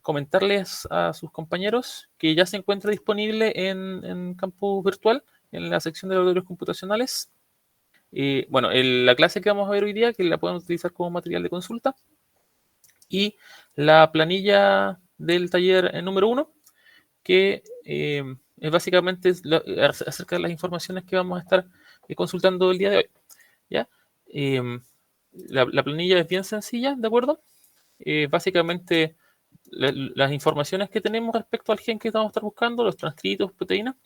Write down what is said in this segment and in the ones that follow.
comentarles a sus compañeros que ya se encuentra disponible en Campus Virtual, en la sección de laboratorios computacionales. Bueno, la clase que vamos a ver hoy día, que la podemos utilizar como material de consulta, y la planilla del taller número 1, que es básicamente acerca de las informaciones que vamos a estar consultando el día de hoy. ¿Ya? La planilla es bien sencilla, ¿de acuerdo? Básicamente las informaciones que tenemos respecto al gen que vamos a estar buscando, los transcritos, proteínas,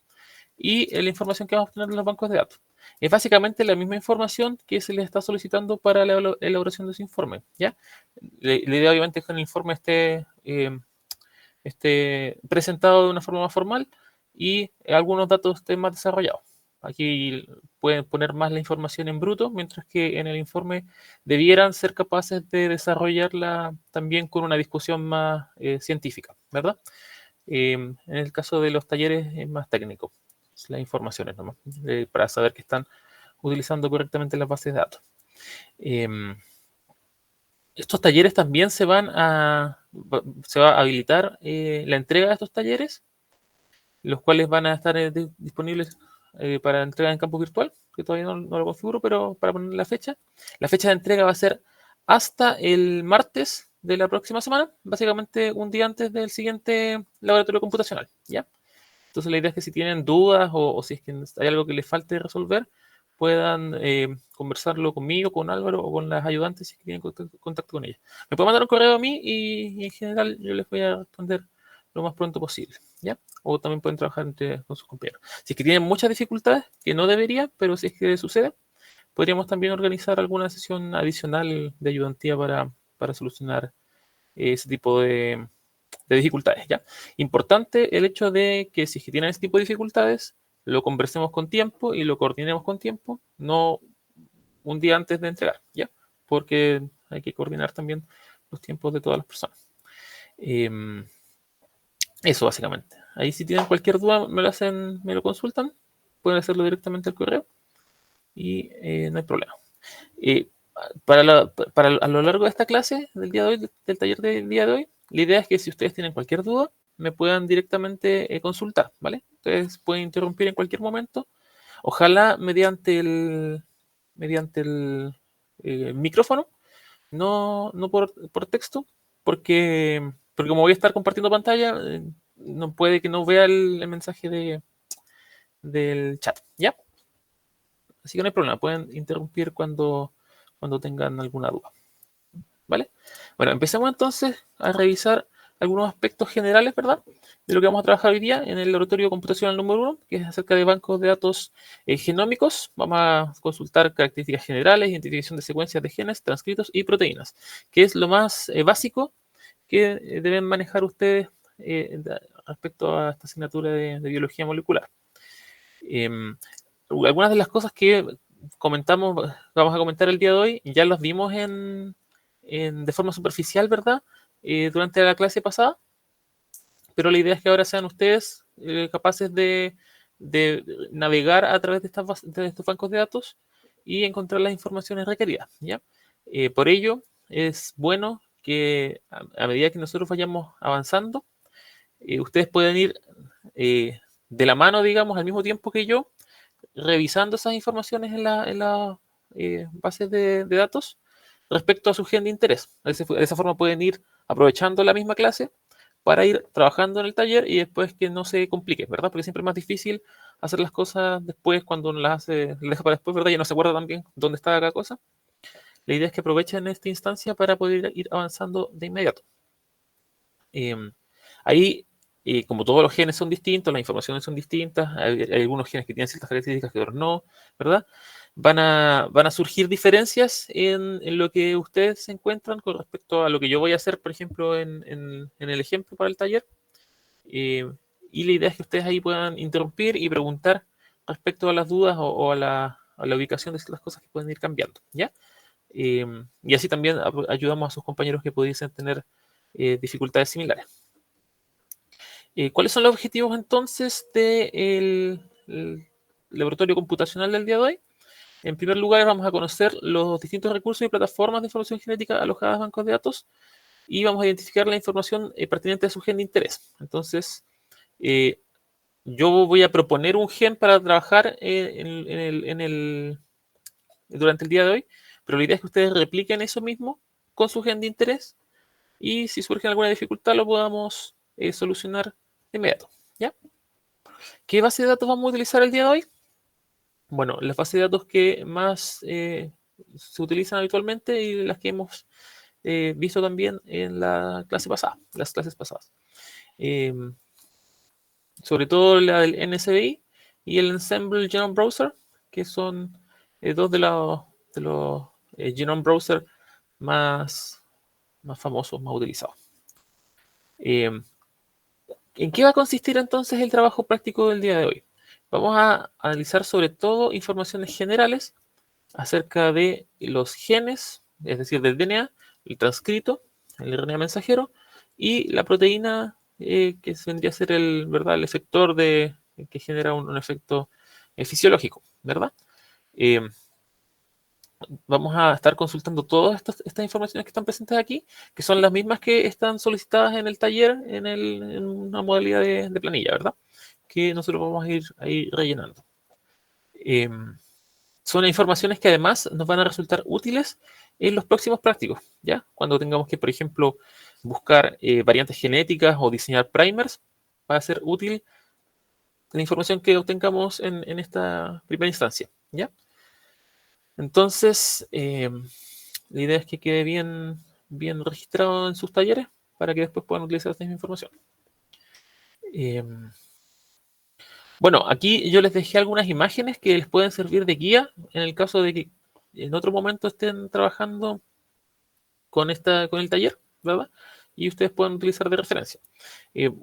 y la información que vamos a obtener en los bancos de datos. Es básicamente la misma información que se les está solicitando para la elaboración de ese informe. ¿Ya? La idea obviamente es que el informe esté presentado de una forma más formal y algunos datos estén más desarrollados. Aquí pueden poner más la información en bruto, mientras que en el informe debieran ser capaces de desarrollarla también con una discusión más científica, ¿verdad? En el caso de los talleres es más técnico, las informaciones nomás, para saber que están utilizando correctamente las bases de datos. Estos talleres también se va a habilitar la entrega de estos talleres, los cuales van a estar disponibles para entrega en campo virtual, que todavía no lo configuro, pero para poner la fecha. La fecha de entrega va a ser hasta el martes de la próxima semana, básicamente un día antes del siguiente laboratorio computacional, ¿ya? Entonces la idea es que si tienen dudas o si es que hay algo que les falte resolver, puedan conversarlo conmigo, con Álvaro o con las ayudantes si es que tienen contacto con ellas. Me pueden mandar un correo a mí y en general yo les voy a responder lo más pronto posible, ¿ya? O también pueden trabajar con sus compañeros. Si es que tienen muchas dificultades, que no debería, pero si es que sucede, podríamos también organizar alguna sesión adicional de ayudantía para solucionar ese tipo de dificultades, ¿ya? Importante el hecho de que si tienen este tipo de dificultades, lo conversemos con tiempo y lo coordinemos con tiempo, no un día antes de entregar, ¿ya? Porque hay que coordinar también los tiempos de todas las personas. Eso básicamente. Ahí si tienen cualquier duda me lo consultan, pueden hacerlo directamente al correo y no hay problema. Eh, a lo largo de esta clase del día de hoy, del taller del día de hoy, la idea es que si ustedes tienen cualquier duda, me puedan directamente consultar, ¿vale? Ustedes pueden interrumpir en cualquier momento, ojalá mediante el micrófono, no por texto, porque como voy a estar compartiendo pantalla, no puede que no vea el mensaje del chat, ¿ya? Así que no hay problema, pueden interrumpir cuando tengan alguna duda. ¿Vale? Bueno, empecemos entonces a revisar algunos aspectos generales, ¿verdad? De lo que vamos a trabajar hoy día en el laboratorio computacional número 1, que es acerca de bancos de datos genómicos. Vamos a consultar características generales, identificación de secuencias de genes, transcritos y proteínas, que es lo más básico que deben manejar ustedes respecto a esta asignatura de biología molecular. Algunas de las cosas que vamos a comentar el día de hoy, ya las vimos de forma superficial, ¿verdad? Durante la clase pasada, pero la idea es que ahora sean ustedes capaces de navegar a través de estos bancos de datos y encontrar las informaciones requeridas, ¿ya? Por ello, es bueno que a medida que nosotros vayamos avanzando, ustedes pueden ir de la mano, digamos, al mismo tiempo que yo, revisando esas informaciones en la bases de datos respecto a su gen de interés. De esa forma pueden ir aprovechando la misma clase para ir trabajando en el taller y después que no se complique, ¿verdad? Porque siempre es más difícil hacer las cosas después cuando uno las deja para después, ¿verdad? Ya no se acuerda tan bien dónde está cada cosa. La idea es que aprovechen esta instancia para poder ir avanzando de inmediato. Ahí, como todos los genes son distintos, las informaciones son distintas, hay algunos genes que tienen ciertas características que otros no, ¿verdad? Van a surgir diferencias en lo que ustedes se encuentran con respecto a lo que yo voy a hacer, por ejemplo, en el ejemplo para el taller. Y la idea es que ustedes ahí puedan interrumpir y preguntar respecto a las dudas o a la ubicación de ciertas cosas que pueden ir cambiando, ¿ya? Y así también ayudamos a sus compañeros que pudiesen tener dificultades similares. ¿Cuáles son los objetivos entonces del laboratorio computacional del día de hoy? En primer lugar, vamos a conocer los distintos recursos y plataformas de información genética alojadas en bancos de datos. y vamos a identificar la información pertinente a su gen de interés. Entonces, yo voy a proponer un gen para trabajar durante el día de hoy, pero la idea es que ustedes repliquen eso mismo con su gen de interés y si surge alguna dificultad lo podamos solucionar de inmediato. ¿Ya? ¿Qué base de datos vamos a utilizar el día de hoy? Bueno, las bases de datos que más se utilizan habitualmente y las que hemos visto también en la clase pasada, las clases pasadas. Eh, Sobre todo la del NSBI y el Ensemble Genome Browser, que son dos de los Genome Browser más, más famosos, más utilizados. Eh, ¿En qué va a consistir entonces el trabajo práctico del día de hoy? Vamos a analizar sobre todo informaciones generales acerca de los genes, es decir, del DNA, el transcrito, el RNA mensajero y la proteína que vendría a ser el efector que genera un efecto fisiológico, ¿verdad? Eh, Vamos a estar consultando todas estas informaciones que están presentes aquí, que son las mismas que están solicitadas en el taller en una modalidad de planilla, ¿verdad? Que nosotros vamos a ir rellenando. Eh, Son informaciones que además nos van a resultar útiles en los próximos prácticos, ¿ya? Cuando tengamos que, por ejemplo, buscar variantes genéticas o diseñar primers, va a ser útil la información que obtengamos en esta primera instancia, ¿ya? Entonces, la idea es que quede bien registrado en sus talleres para que después puedan utilizar esta misma información. Eh, bueno, aquí yo les dejé algunas imágenes que les pueden servir de guía en el caso de que en otro momento estén trabajando con el taller, ¿verdad? Y ustedes pueden utilizar de referencia.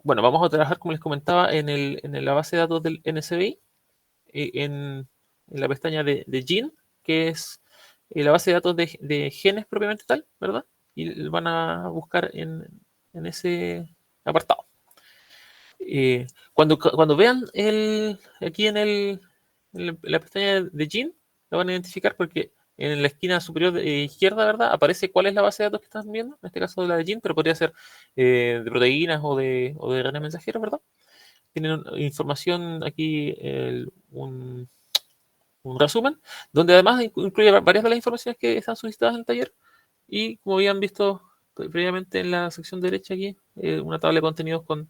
Bueno, vamos a trabajar, como les comentaba, en la base de datos del NSBI, en la pestaña de Gene, que es la base de datos de genes propiamente tal, ¿verdad? Y van a buscar en ese apartado. Cuando vean aquí en la pestaña de Gene, lo van a identificar porque en la esquina superior izquierda, ¿verdad? Aparece cuál es la base de datos que están viendo, en este caso la de Gene, pero podría ser de proteínas o de RNA mensajeros, ¿verdad? Tienen información aquí, un resumen, donde además incluye varias de las informaciones que están solicitadas en el taller y como habían visto previamente en la sección derecha aquí, una tabla de contenidos con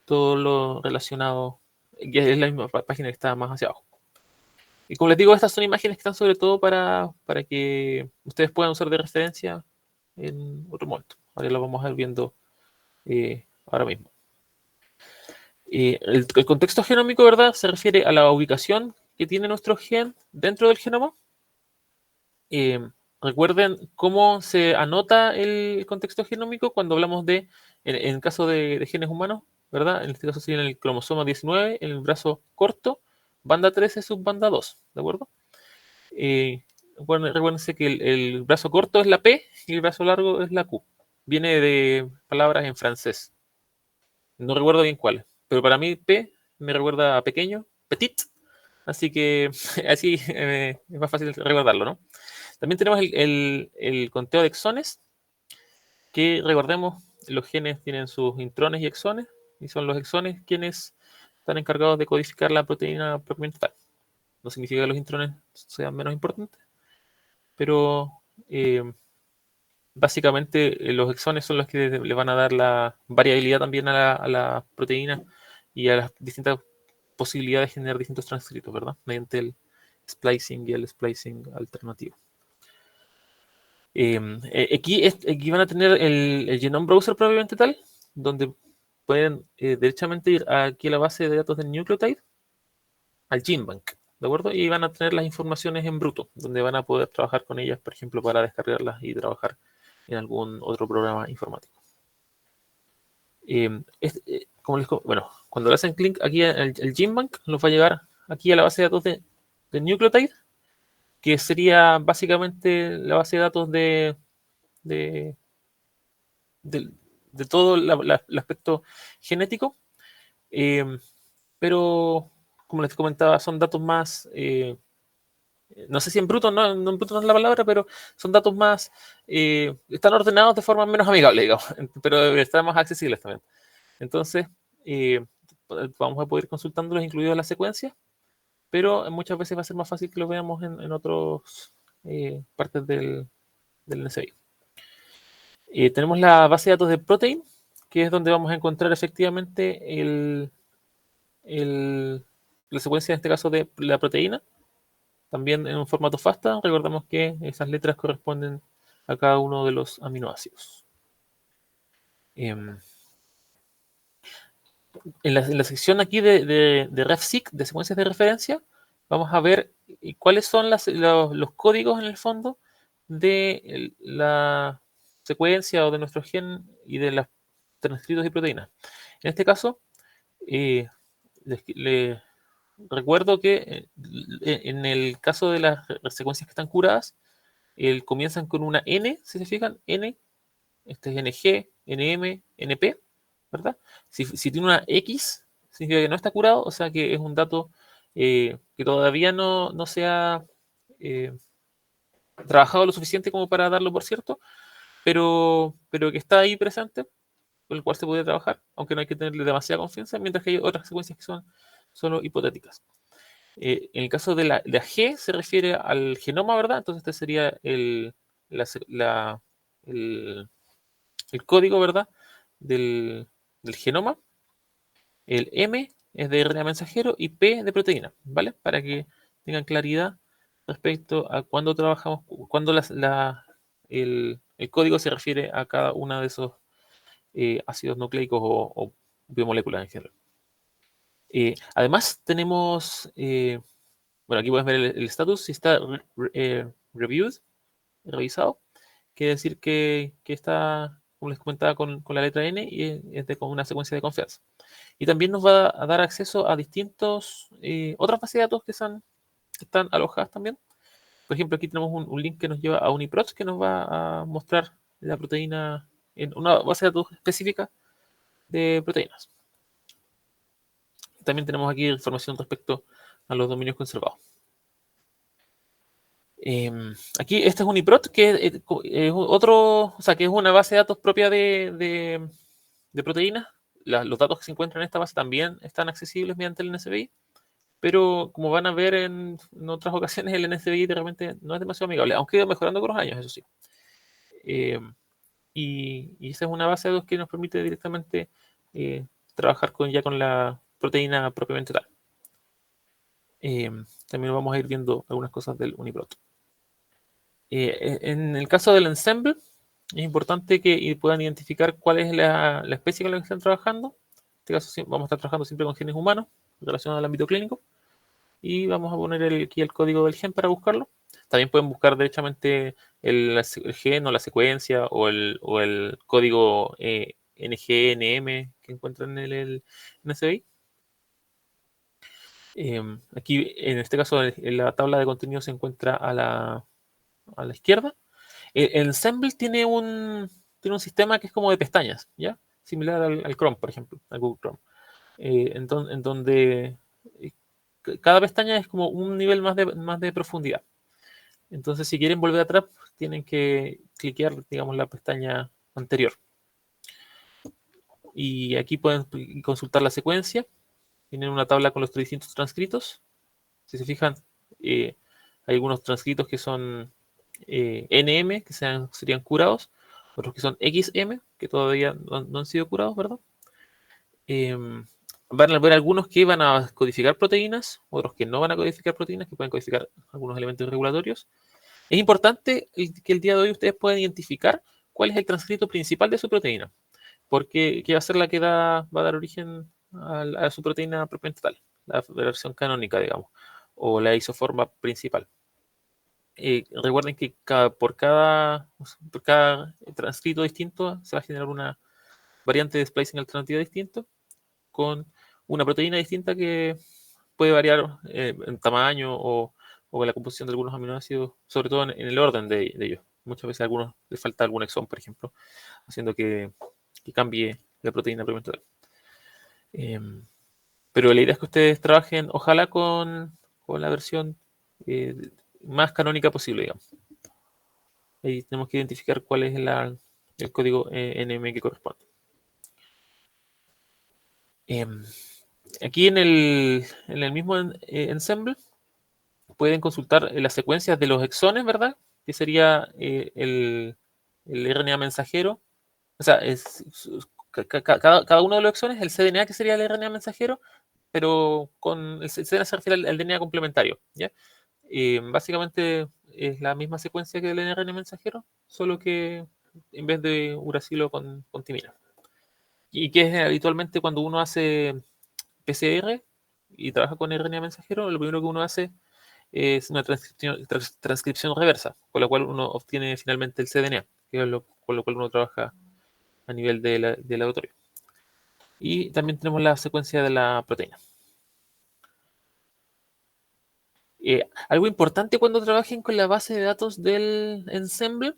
todo lo relacionado, que es la misma página que está más hacia abajo. Y como les digo, estas son imágenes que están sobre todo para que ustedes puedan usar de referencia en otro momento. Ahora lo vamos a ir viendo ahora mismo. El contexto genómico, ¿verdad? Se refiere a la ubicación que tiene nuestro gen dentro del genoma. Eh, Recuerden cómo se anota el contexto genómico cuando hablamos en caso de genes humanos, ¿verdad? En este caso sería en el cromosoma 19, en el brazo corto, banda 13, subbanda 2, ¿de acuerdo? Recuérdense que el brazo corto es la P y el brazo largo es la Q. Viene de palabras en francés. No recuerdo bien cuáles, pero para mí P me recuerda a pequeño, petit, así que así es más fácil recordarlo, ¿no? También tenemos el conteo de exones, que recordemos, los genes tienen sus intrones y exones, y son los exones quienes están encargados de codificar la proteína propiamente tal. No significa que los intrones sean menos importantes, pero básicamente los exones son los que le van a dar la variabilidad también a la proteína y a las distintas posibilidades de generar distintos transcritos, ¿verdad? Mediante el splicing y el splicing alternativo. Aquí van a tener el Genome Browser propiamente tal, donde pueden derechamente ir aquí a la base de datos del nucleotide, al GenBank, ¿de acuerdo? Y van a tener las informaciones en bruto, donde van a poder trabajar con ellas, por ejemplo, para descargarlas y trabajar en algún otro programa informático. Bueno, cuando le hacen clic aquí al GenBank, nos va a llevar aquí a la base de datos de nucleotide, que sería básicamente la base de datos de, de, de todo el aspecto genético, pero como les comentaba, son datos más no sé si en bruto, no en bruto no es la palabra, pero son datos más, están ordenados de forma menos amigable, digamos, pero están más accesibles también. Entonces, eh, vamos a poder ir consultándolos incluidos en la secuencia, pero muchas veces va a ser más fácil que lo veamos en otras partes del NSI. Tenemos la base de datos de Protein, que es donde vamos a encontrar efectivamente la secuencia, en este caso, de la proteína, también en un formato FASTA. Recordamos que esas letras corresponden a cada uno de los aminoácidos. En la sección aquí de RefSeq, de secuencias de referencia, vamos a ver cuáles son los códigos en el fondo de la secuencia o de nuestro gen y de los transcritos y proteínas. En este caso, eh, les recuerdo que en el caso de las secuencias que están curadas, comienzan con una N, si se fijan, N, este es NG, NM, NP, ¿verdad? Si tiene una X, significa que no está curado, o sea que es un dato que todavía no se ha eh, trabajado lo suficiente como para darlo por cierto, pero que está ahí presente, con el cual se puede trabajar, aunque no hay que tenerle demasiada confianza, mientras que hay otras secuencias que son solo hipotéticas. En el caso de la G se refiere al genoma, ¿verdad? Entonces este sería la, la, el, el código, ¿verdad? Del genoma. El M es de RNA mensajero y P de proteína, ¿vale? Para que tengan claridad respecto a cuándo trabajamos, cuándo el código se refiere a cada uno de esos ácidos nucleicos o biomoléculas en general. Además, tenemos, bueno, aquí puedes ver el status, si está reviewed, revisado, quiere decir que está, como les comentaba, con la letra N y con una secuencia de confianza. Y también nos va a dar acceso a distintos otras bases de datos que están alojadas también. Por ejemplo, aquí tenemos un link que nos lleva a Uniprot que nos va a mostrar la proteína en una base de datos específica de proteínas. También tenemos aquí información respecto a los dominios conservados. Aquí este es Uniprot, que es otro, o sea, que es una base de datos propia de proteínas. Los datos que se encuentran en esta base también están accesibles mediante el NSBI, pero como van a ver en otras ocasiones, el NSBI de repente no es demasiado amigable, aunque ha ido mejorando con los años, eso sí. Y esa es una base de datos que nos permite directamente trabajar ya con la proteína propiamente tal. También vamos a ir viendo algunas cosas del Uniprot. En el caso del ensemble, es importante que puedan identificar cuál es la especie con la que están trabajando. En este caso vamos a estar trabajando siempre con genes humanos relacionados al ámbito clínico. Y vamos a poner aquí el código del gen para buscarlo. También pueden buscar derechamente el gen o la secuencia o el código NGNM que encuentran en el NSBI. Aquí, en este caso, en la tabla de contenido se encuentra a la izquierda. El Ensemble tiene un sistema que es como de pestañas, ¿ya? Similar al Chrome, por ejemplo, al Google Chrome. En donde cada pestaña es como un nivel más de profundidad. Entonces, si quieren volver atrás, tienen que cliquear, digamos, la pestaña anterior. Y aquí pueden consultar la secuencia. Tienen una tabla con los distintos transcritos. Si se fijan, hay algunos transcritos que son NM, que serían curados, otros que son XM, que todavía no han sido curados, ¿verdad? Van a haber algunos que van a codificar proteínas, otros que no van a codificar proteínas, que pueden codificar algunos elementos regulatorios. Es importante que el día de hoy ustedes puedan identificar cuál es el transcrito principal de su proteína, porque que va a ser la que va a dar origen a su proteína propiamente tal, la versión canónica, digamos, o la isoforma principal. Recuerden que por cada transcrito distinto se va a generar una variante de splicing alternativa distinto con una proteína distinta que puede variar en tamaño o en la composición de algunos aminoácidos, sobre todo en el orden de ellos. Muchas veces a algunos les falta algún exón, por ejemplo, haciendo que cambie la proteína propiamente tal. Pero la idea es que ustedes trabajen, ojalá con la versión más canónica posible, digamos. Ahí tenemos que identificar cuál es el código NM que corresponde. Aquí en el mismo ensemble pueden consultar las secuencias de los exones, ¿verdad? Que sería el RNA mensajero. O sea, cada uno de los exones, el cDNA que sería el RNA mensajero, pero con el cDNA se refiere al DNA complementario, ¿ya? Básicamente es la misma secuencia que el RNA mensajero, solo que en vez de uracilo con timina. Y que es habitualmente cuando uno hace PCR y trabaja con RNA mensajero, lo primero que uno hace es una transcripción reversa, con la cual uno obtiene finalmente el cDNA, que es con lo cual uno trabaja a nivel del laboratorio. Y también tenemos la secuencia de la proteína. Algo importante cuando trabajen con la base de datos del ensemble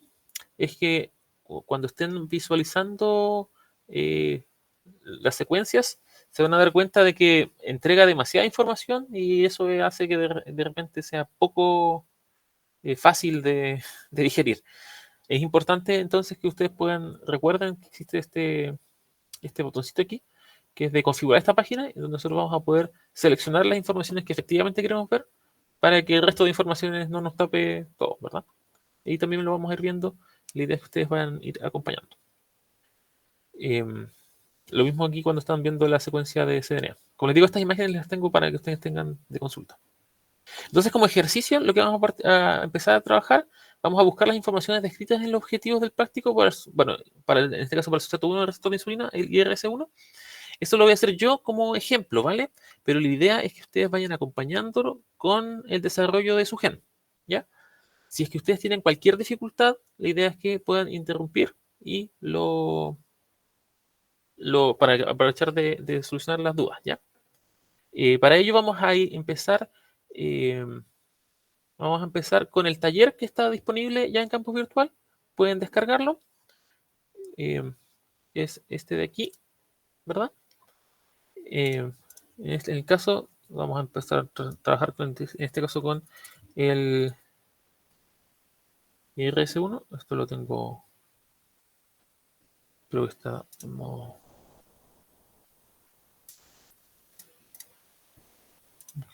es que cuando estén visualizando las secuencias, se van a dar cuenta de que entrega demasiada información y eso hace que de repente sea poco fácil de digerir. Es importante entonces que ustedes recuerden que existe este botoncito aquí, que es de configurar esta página, donde nosotros vamos a poder seleccionar las informaciones que efectivamente queremos ver para que el resto de informaciones no nos tape todo, ¿verdad? Y también lo vamos a ir viendo. La idea es que ustedes vayan a ir acompañando. Lo mismo aquí cuando están viendo la secuencia de cDNA. Como les digo, estas imágenes las tengo para que ustedes tengan de consulta. Entonces, como ejercicio, lo que vamos a empezar a trabajar, vamos a buscar las informaciones descritas en los objetivos del práctico, en este caso para el sustrato 1 del receptor de insulina, el IRS1. Eso lo voy a hacer yo como ejemplo, ¿vale? Pero la idea es que ustedes vayan acompañándolo con el desarrollo de su gen, ¿ya? Si es que ustedes tienen cualquier dificultad, la idea es que puedan interrumpir y para aprovechar de solucionar las dudas, ¿ya? Para ello eh, vamos a empezar con el taller que está disponible ya en campus virtual. Pueden descargarlo. Es este de aquí, ¿verdad? En el caso, vamos a empezar a trabajar en este caso con el IRS1. Esto lo tengo, creo que está en modo.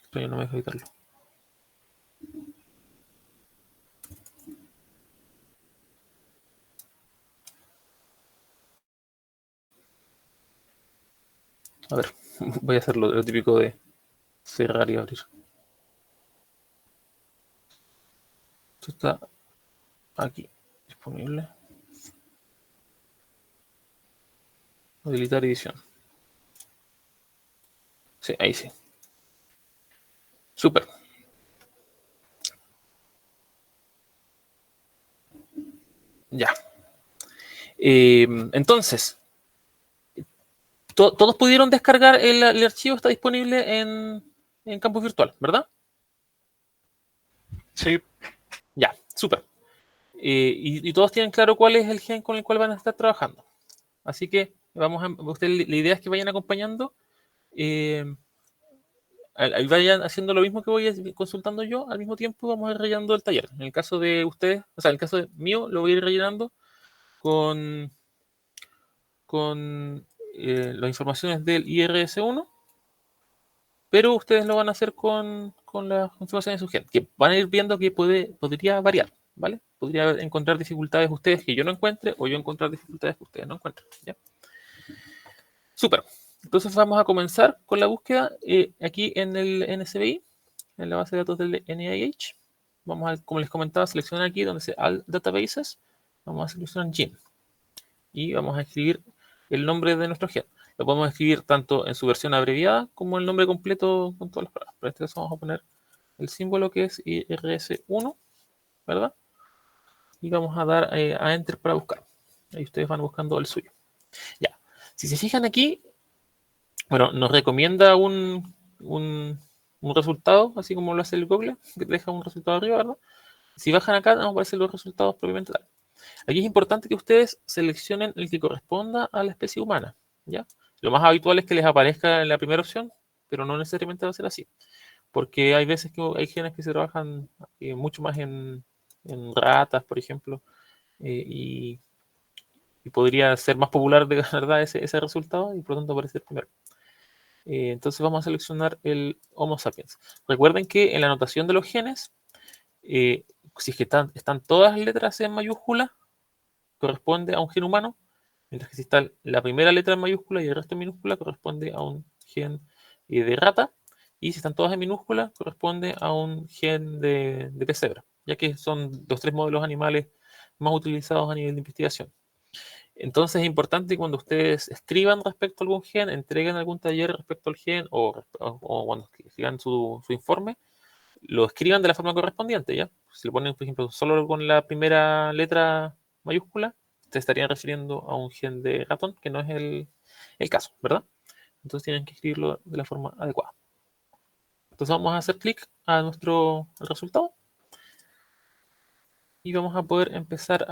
Esto ya no me deja editarlo. A ver, voy a hacer lo típico de cerrar y abrir. Esto está aquí, disponible. Habilitar edición. Sí, ahí sí. Súper. Ya. Entonces, todos pudieron descargar el archivo, está disponible en campus virtual, ¿verdad? Sí. Ya, súper. Y todos tienen claro cuál es el gen con el cual van a estar trabajando. Así que la idea es que vayan acompañando, vayan haciendo lo mismo que voy consultando yo, al mismo tiempo vamos a ir rellenando el taller. En el caso de ustedes, o sea, en el caso de mío, lo voy a ir rellenando con las informaciones del IRS1, pero ustedes lo van a hacer con las informaciones de su gen, que van a ir viendo que podría variar, ¿vale? Podría encontrar dificultades ustedes que yo no encuentre, o yo encontrar dificultades que ustedes no encuentren, ¿ya? Súper. Entonces vamos a comenzar con la búsqueda aquí en el NSBI, en la base de datos del NIH. Vamos a, como les comentaba, seleccionar aquí donde dice All Databases. Vamos a seleccionar Gene. Y vamos a escribir el nombre de nuestro gen. Lo podemos escribir tanto en su versión abreviada como el nombre completo con todas las palabras. Pero en este caso vamos a poner el símbolo que es IRS1, ¿verdad? Y vamos a dar a Enter para buscar. Ahí ustedes van buscando el suyo. Ya. Si se fijan aquí, bueno, nos recomienda un resultado, así como lo hace el Google, que te deja un resultado arriba, ¿verdad? Si bajan acá, nos aparecen los resultados propiamente tal. Aquí es importante que ustedes seleccionen el que corresponda a la especie humana, ¿ya? Lo más habitual es que les aparezca en la primera opción, pero no necesariamente va a ser así. porque hay veces que hay genes que se trabajan mucho más en ratas, por ejemplo, y podría ser más popular de verdad ese resultado y por lo tanto aparecer primero. Entonces vamos a seleccionar el Homo sapiens. Recuerden que en la anotación de los genes, si es que están todas las letras en mayúscula, corresponde a un gen humano, mientras que si está la primera letra en mayúscula y el resto en minúscula, corresponde a un gen de rata, y si están todas en minúscula, corresponde a un gen de pesebre, ya que son los 3 modelos animales más utilizados a nivel de investigación. Entonces es importante cuando ustedes escriban respecto a algún gen, entreguen algún taller respecto al gen o cuando escriban su informe, lo escriban de la forma correspondiente, ¿ya? Si lo ponen, por ejemplo, solo con la primera letra mayúscula, se estarían refiriendo a un gen de ratón, que no es el caso, ¿verdad? Entonces tienen que escribirlo de la forma adecuada. Entonces vamos a hacer clic a nuestro resultado y vamos a poder empezar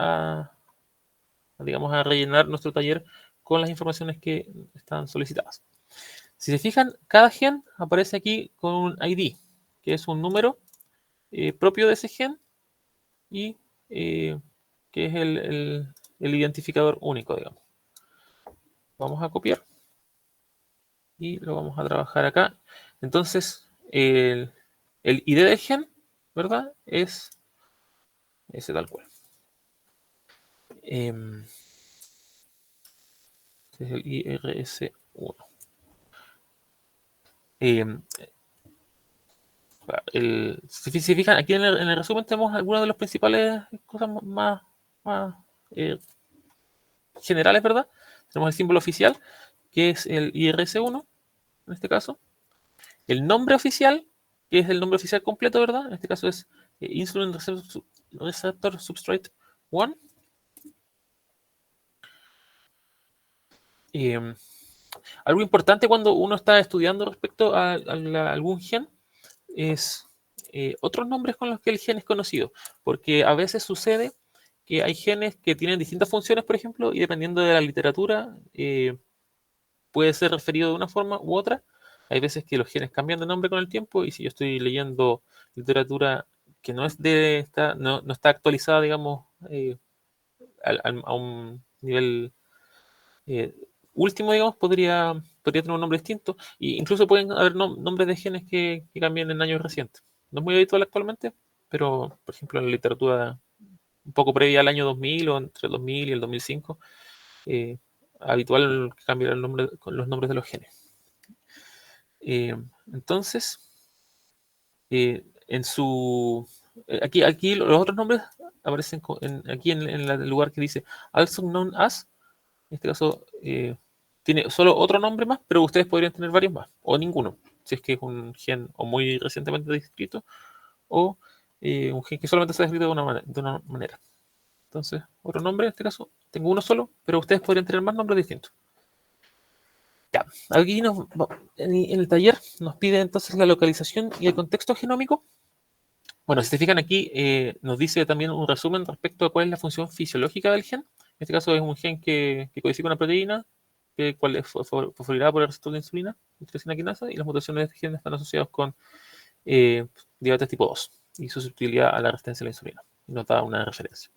digamos, a rellenar nuestro taller con las informaciones que están solicitadas. Si se fijan, cada gen aparece aquí con un ID, que es un número propio de ese gen y que es el identificador único, digamos. Vamos a copiar y lo vamos a trabajar acá. Entonces, el ID del gen, ¿verdad? Es ese tal cual. Este es el IRS1. Si se fijan, aquí en el resumen tenemos algunas de las principales cosas más generales, ¿verdad? Tenemos el símbolo oficial, que es el IRS1, en este caso. El nombre oficial, que es el nombre oficial completo, ¿verdad? En este caso es Insulin Receptor Substrate 1. Algo importante cuando uno está estudiando respecto a algún gen es otros nombres con los que el gen es conocido, porque a veces sucede que hay genes que tienen distintas funciones, por ejemplo, y dependiendo de la literatura, puede ser referido de una forma u otra. Hay veces que los genes cambian de nombre con el tiempo, y si yo estoy leyendo literatura que no es de esta, no está actualizada, digamos, a un nivel eh, último, digamos, podría tener un nombre distinto. E incluso pueden haber nombres de genes que cambien en años recientes. No es muy habitual actualmente, pero, por ejemplo, en la literatura un poco previa al año 2000 o entre el 2000 y el 2005, eh, habitual cambiar los nombres de los genes. Entonces, en su... Aquí los otros nombres aparecen aquí en el lugar que dice also known as. En este caso, tiene solo otro nombre más, pero ustedes podrían tener varios más, o ninguno, si es que es un gen o muy recientemente descrito, o un gen que solamente se ha descrito de una manera. Entonces, otro nombre, en este caso, tengo uno solo, pero ustedes podrían tener más nombres distintos. Ya, aquí en el taller nos pide entonces la localización y el contexto genómico. Bueno, si se fijan aquí, nos dice también un resumen respecto a cuál es la función fisiológica del gen. En este caso es un gen que codifica una proteína, cual fue fosforilada por el receptor de insulina, tirosina quinasa, y las mutaciones de este gen están asociadas con diabetes tipo 2 y su susceptibilidad a la resistencia a la insulina. Y nos da una referencia.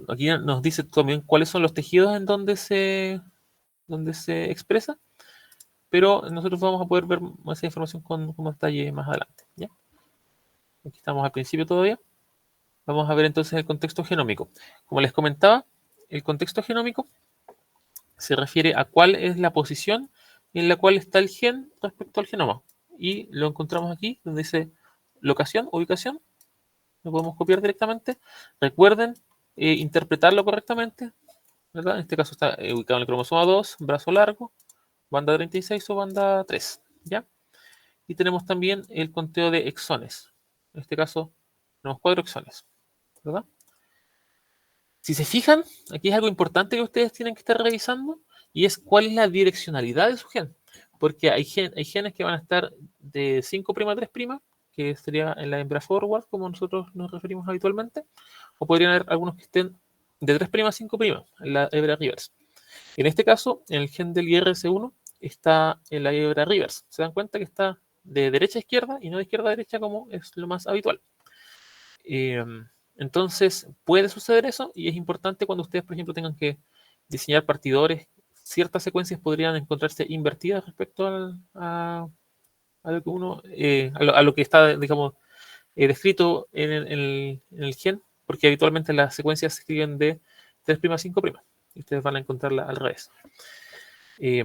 Aquí nos dice también cuáles son los tejidos en donde se expresa, pero nosotros vamos a poder ver esa información con más detalle más adelante. ¿Ya? Aquí estamos al principio todavía. Vamos a ver entonces el contexto genómico. Como les comentaba, el contexto genómico se refiere a cuál es la posición en la cual está el gen respecto al genoma. Y lo encontramos aquí, donde dice locación, ubicación. Lo podemos copiar directamente. Recuerden interpretarlo correctamente, ¿verdad? En este caso está ubicado en el cromosoma 2, brazo largo, banda 36 o banda 3, ¿ya? Y tenemos también el conteo de exones. En este caso, tenemos 4 exones, ¿verdad? Si se fijan, aquí es algo importante que ustedes tienen que estar revisando, y es cuál es la direccionalidad de su gen. Porque hay genes que van a estar de 5' a 3', que sería en la hembra forward, como nosotros nos referimos habitualmente, o podrían haber algunos que estén de 3' a 5', en la hebra reverse. En este caso, en el gen del IRS1, está en la hebra reverse. Se dan cuenta que está de derecha a izquierda y no de izquierda a derecha como es lo más habitual. Entonces puede suceder eso y es importante cuando ustedes, por ejemplo, tengan que diseñar partidores. Ciertas secuencias podrían encontrarse invertidas respecto a lo que uno, a lo que está, digamos, descrito en el gen, porque habitualmente las secuencias se escriben de 3' a 5', y ustedes van a encontrarla al revés. Eh,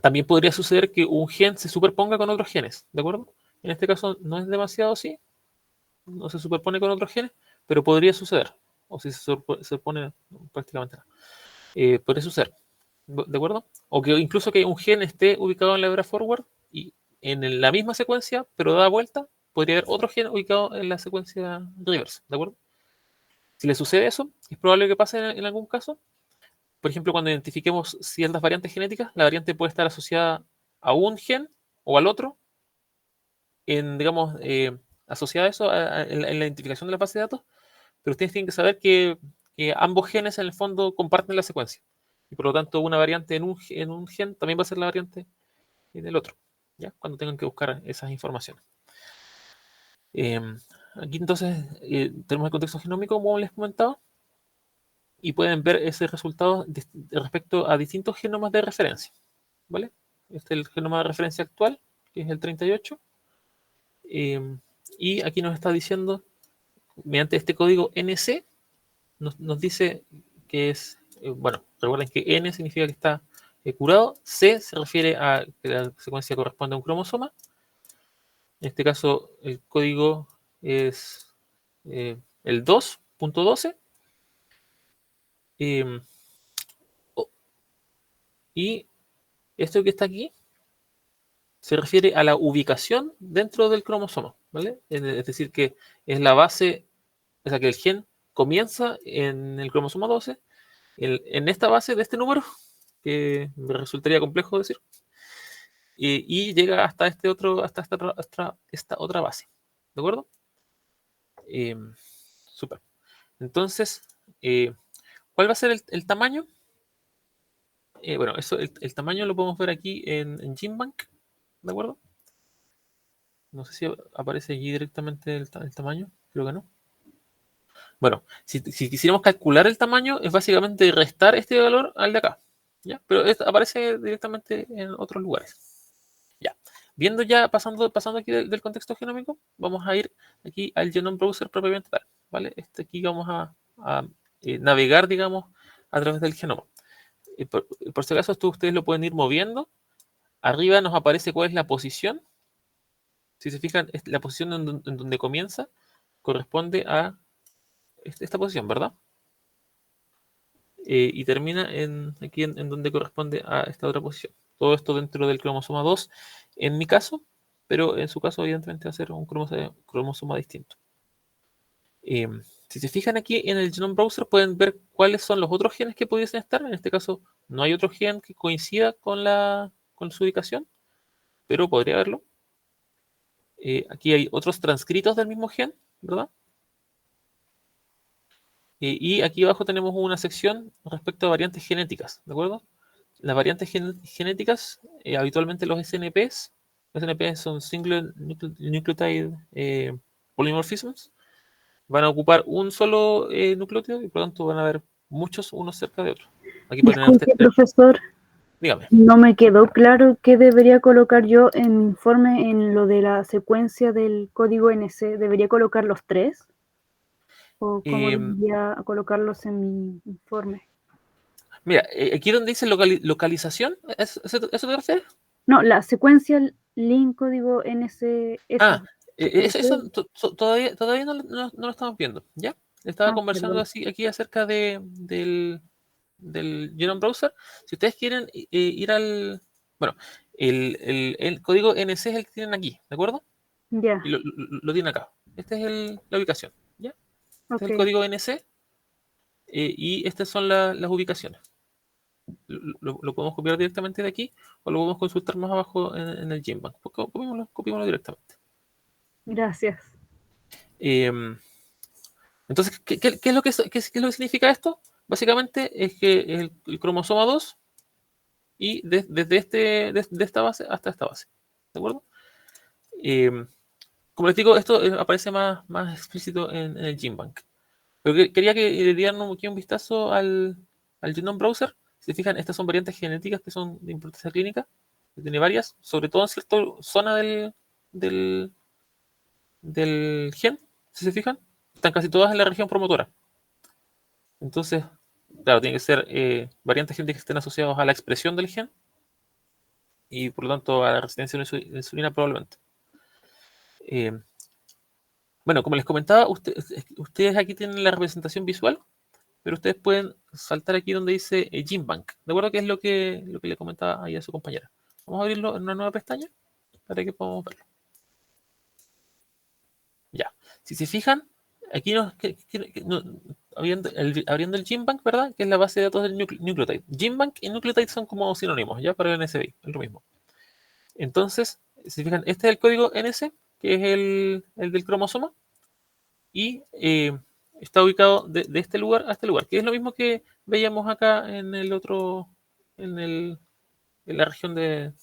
También podría suceder que un gen se superponga con otros genes, ¿de acuerdo? En este caso no es demasiado así, no se superpone con otros genes, pero podría suceder, o si se superpone prácticamente nada. Podría suceder, ¿de acuerdo? O que incluso que un gen esté ubicado en la hebra forward y en la misma secuencia, pero da vuelta, podría haber otro gen ubicado en la secuencia reverse, ¿de acuerdo? Si le sucede eso, es probable que pase en algún caso. Por ejemplo, cuando identifiquemos ciertas variantes genéticas, la variante puede estar asociada a un gen o al otro, digamos, asociada a eso, en la identificación de la base de datos, pero ustedes tienen que saber que ambos genes en el fondo comparten la secuencia. Y por lo tanto, una variante en un gen también va a ser la variante en el otro, ¿ya? Cuando tengan que buscar esas informaciones. Eh, Aquí entonces tenemos el contexto genómico, como les comentaba, y pueden ver ese resultado respecto a distintos genomas de referencia, ¿vale? Este es el genoma de referencia actual, que es el 38, y aquí nos está diciendo, mediante este código NC, nos dice que es, bueno, recuerden que N significa que está curado, C se refiere a que la secuencia corresponde a un cromosoma, en este caso el código es el 2.12, eh, y esto que está aquí se refiere a la ubicación dentro del cromosoma, ¿vale? Es decir, que es la base, o sea, que el gen comienza en el cromosoma 12, en esta base de este número, que me resultaría complejo decir, y llega hasta este otro, esta otra base, ¿de acuerdo? Eh, Súper. Entonces, ¿cuál va a ser el tamaño? Bueno, eso, el tamaño lo podemos ver aquí en GenBank, ¿de acuerdo? No sé si aparece allí directamente el tamaño, creo que no. Bueno, si quisiéramos calcular el tamaño, es básicamente restar este valor al de acá, ¿ya? Pero aparece directamente en otros lugares. Ya. Viendo ya, pasando aquí del contexto genómico, vamos a ir aquí al Genome Browser propiamente tal, ¿vale? Aquí vamos a navegar, digamos, a través del genoma. Por si acaso, esto ustedes lo pueden ir moviendo. Arriba nos aparece cuál es la posición. Si se fijan, la posición en donde comienza corresponde a esta posición, ¿verdad? Y termina aquí en donde corresponde a esta otra posición. Todo esto dentro del cromosoma 2, en mi caso, pero en su caso, evidentemente, va a ser un cromosoma distinto. Eh, si se fijan aquí en el Genome Browser, pueden ver cuáles son los otros genes que pudiesen estar. En este caso, no hay otro gen que coincida con su ubicación, pero podría haberlo. Aquí hay otros transcritos del mismo gen, ¿verdad? Y aquí abajo tenemos una sección respecto a variantes genéticas, ¿de acuerdo? Las variantes genéticas, habitualmente los SNPs son Single Nucleotide Polymorphisms, van a ocupar un solo nucleótido y por lo tanto van a haber muchos unos cerca de otros. Aquí pueden tener Disculpe, tres. profesor, Dígame. no me quedó claro qué debería colocar yo en mi informe en lo de la secuencia del código NC. ¿Debería colocar los tres? ¿O cómo Eh, debería colocarlos en mi informe? Mira, aquí donde dice localización, ¿eso te refieres? No, la secuencia link código NC, Ah, esa. eso todavía no lo estamos viendo, ¿ya? Estaba Ah, conversando perdón. aquí acerca del Genome Browser. Si ustedes quieren ir bueno, el código NC es el que tienen aquí, ¿de acuerdo? Y Ya, lo tienen acá. Esta es la ubicación, ¿ya? Este es ok. el código NC y estas son las ubicaciones. Lo podemos copiar directamente de aquí o lo podemos consultar más abajo en el Genbank. Pues copiémoslo directamente. Gracias. Eh, entonces, ¿qué es lo que significa esto? Básicamente es que el cromosoma 2 y desde esta base hasta esta base. ¿De acuerdo? Como les digo, esto aparece más explícito en el GenBank. Pero quería que le dieran aquí un vistazo al Genome Browser. Si se fijan, estas son variantes genéticas que son de importancia clínica. Tiene varias, sobre todo en cierta zona del, del gen, si se fijan. Están casi todas en la región promotora. Entonces, claro, tiene que ser variantes genéticas que estén asociadas a la expresión del gen y por lo tanto a la resistencia a la insulina probablemente. Bueno, como les comentaba, ustedes aquí tienen la representación visual, pero ustedes pueden saltar aquí donde dice GenBank. ¿De acuerdo? Que es lo que le comentaba ahí a su compañera. Vamos a abrirlo en una nueva pestaña para que podamos verlo. Ya. Si se fijan, aquí abriendo el GenBank, ¿verdad? Que es la base de datos del nucleotide. GenBank y nucleotide son como sinónimos, ¿ya? Para el NSBI, es lo mismo. Entonces, si se fijan, este es el código NS, que es el del cromosoma, y está ubicado de este lugar a este lugar, que es lo mismo que veíamos acá en el otro, en la región del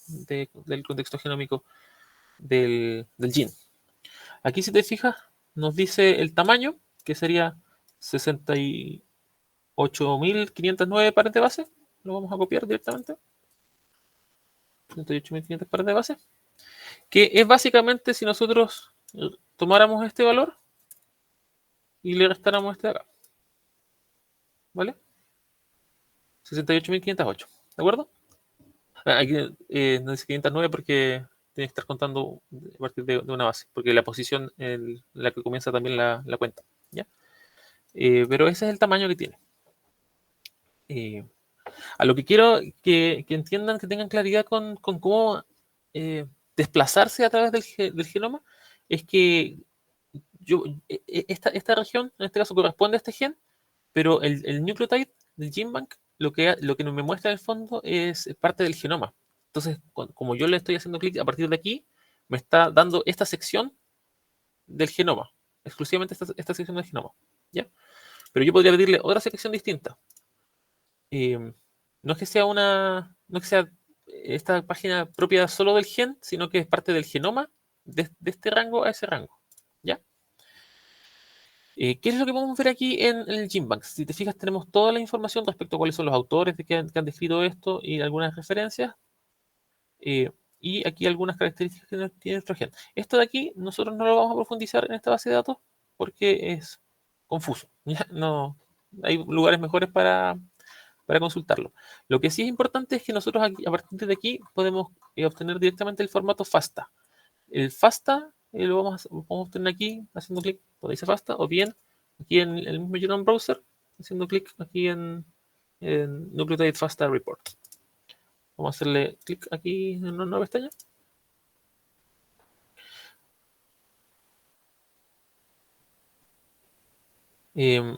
contexto genómico del gene. Aquí, si te fijas, nos dice el tamaño, que sería 68.509 pares de base. Lo vamos a copiar directamente. 68.500 pares de base. Que es básicamente si nosotros tomáramos este valor y le restáramos este de acá. ¿Vale? 68.508. ¿De acuerdo? Aquí no dice 509 porque tiene que estar contando a partir de una base, porque la posición en la que comienza también la cuenta. ¿Ya? Pero ese es el tamaño que tiene. A lo que quiero que entiendan, que tengan claridad con cómo desplazarse a través del genoma, es que esta región, en este caso, corresponde a este gen, pero el nucleotide del GenBank lo que me muestra en el fondo es parte del genoma. Entonces, como yo le estoy haciendo clic a partir de aquí, me está dando esta sección del genoma, exclusivamente esta sección del genoma. ¿Ya? Pero yo podría pedirle otra sección distinta. No es que sea no es que sea esta página propia solo del gen, sino que es parte del genoma de este rango a ese rango. ¿Ya? ¿Qué es lo que podemos ver aquí en el GenBank? Si te fijas, tenemos toda la información respecto a cuáles son los autores que han descrito esto y algunas referencias. Y aquí algunas características que tiene nuestro gen. Esto de aquí nosotros no lo vamos a profundizar en esta base de datos porque es confuso. ¿Ya? No, hay lugares mejores para consultarlo. Lo que sí es importante es que nosotros aquí, a partir de aquí podemos obtener directamente el formato FASTA. El FASTA lo vamos a obtener aquí haciendo clic donde dice FASTA, o bien aquí en el mismo Genome Browser haciendo clic aquí en Nucleotide FASTA Report. Vamos a hacerle clic aquí en una nueva pestaña.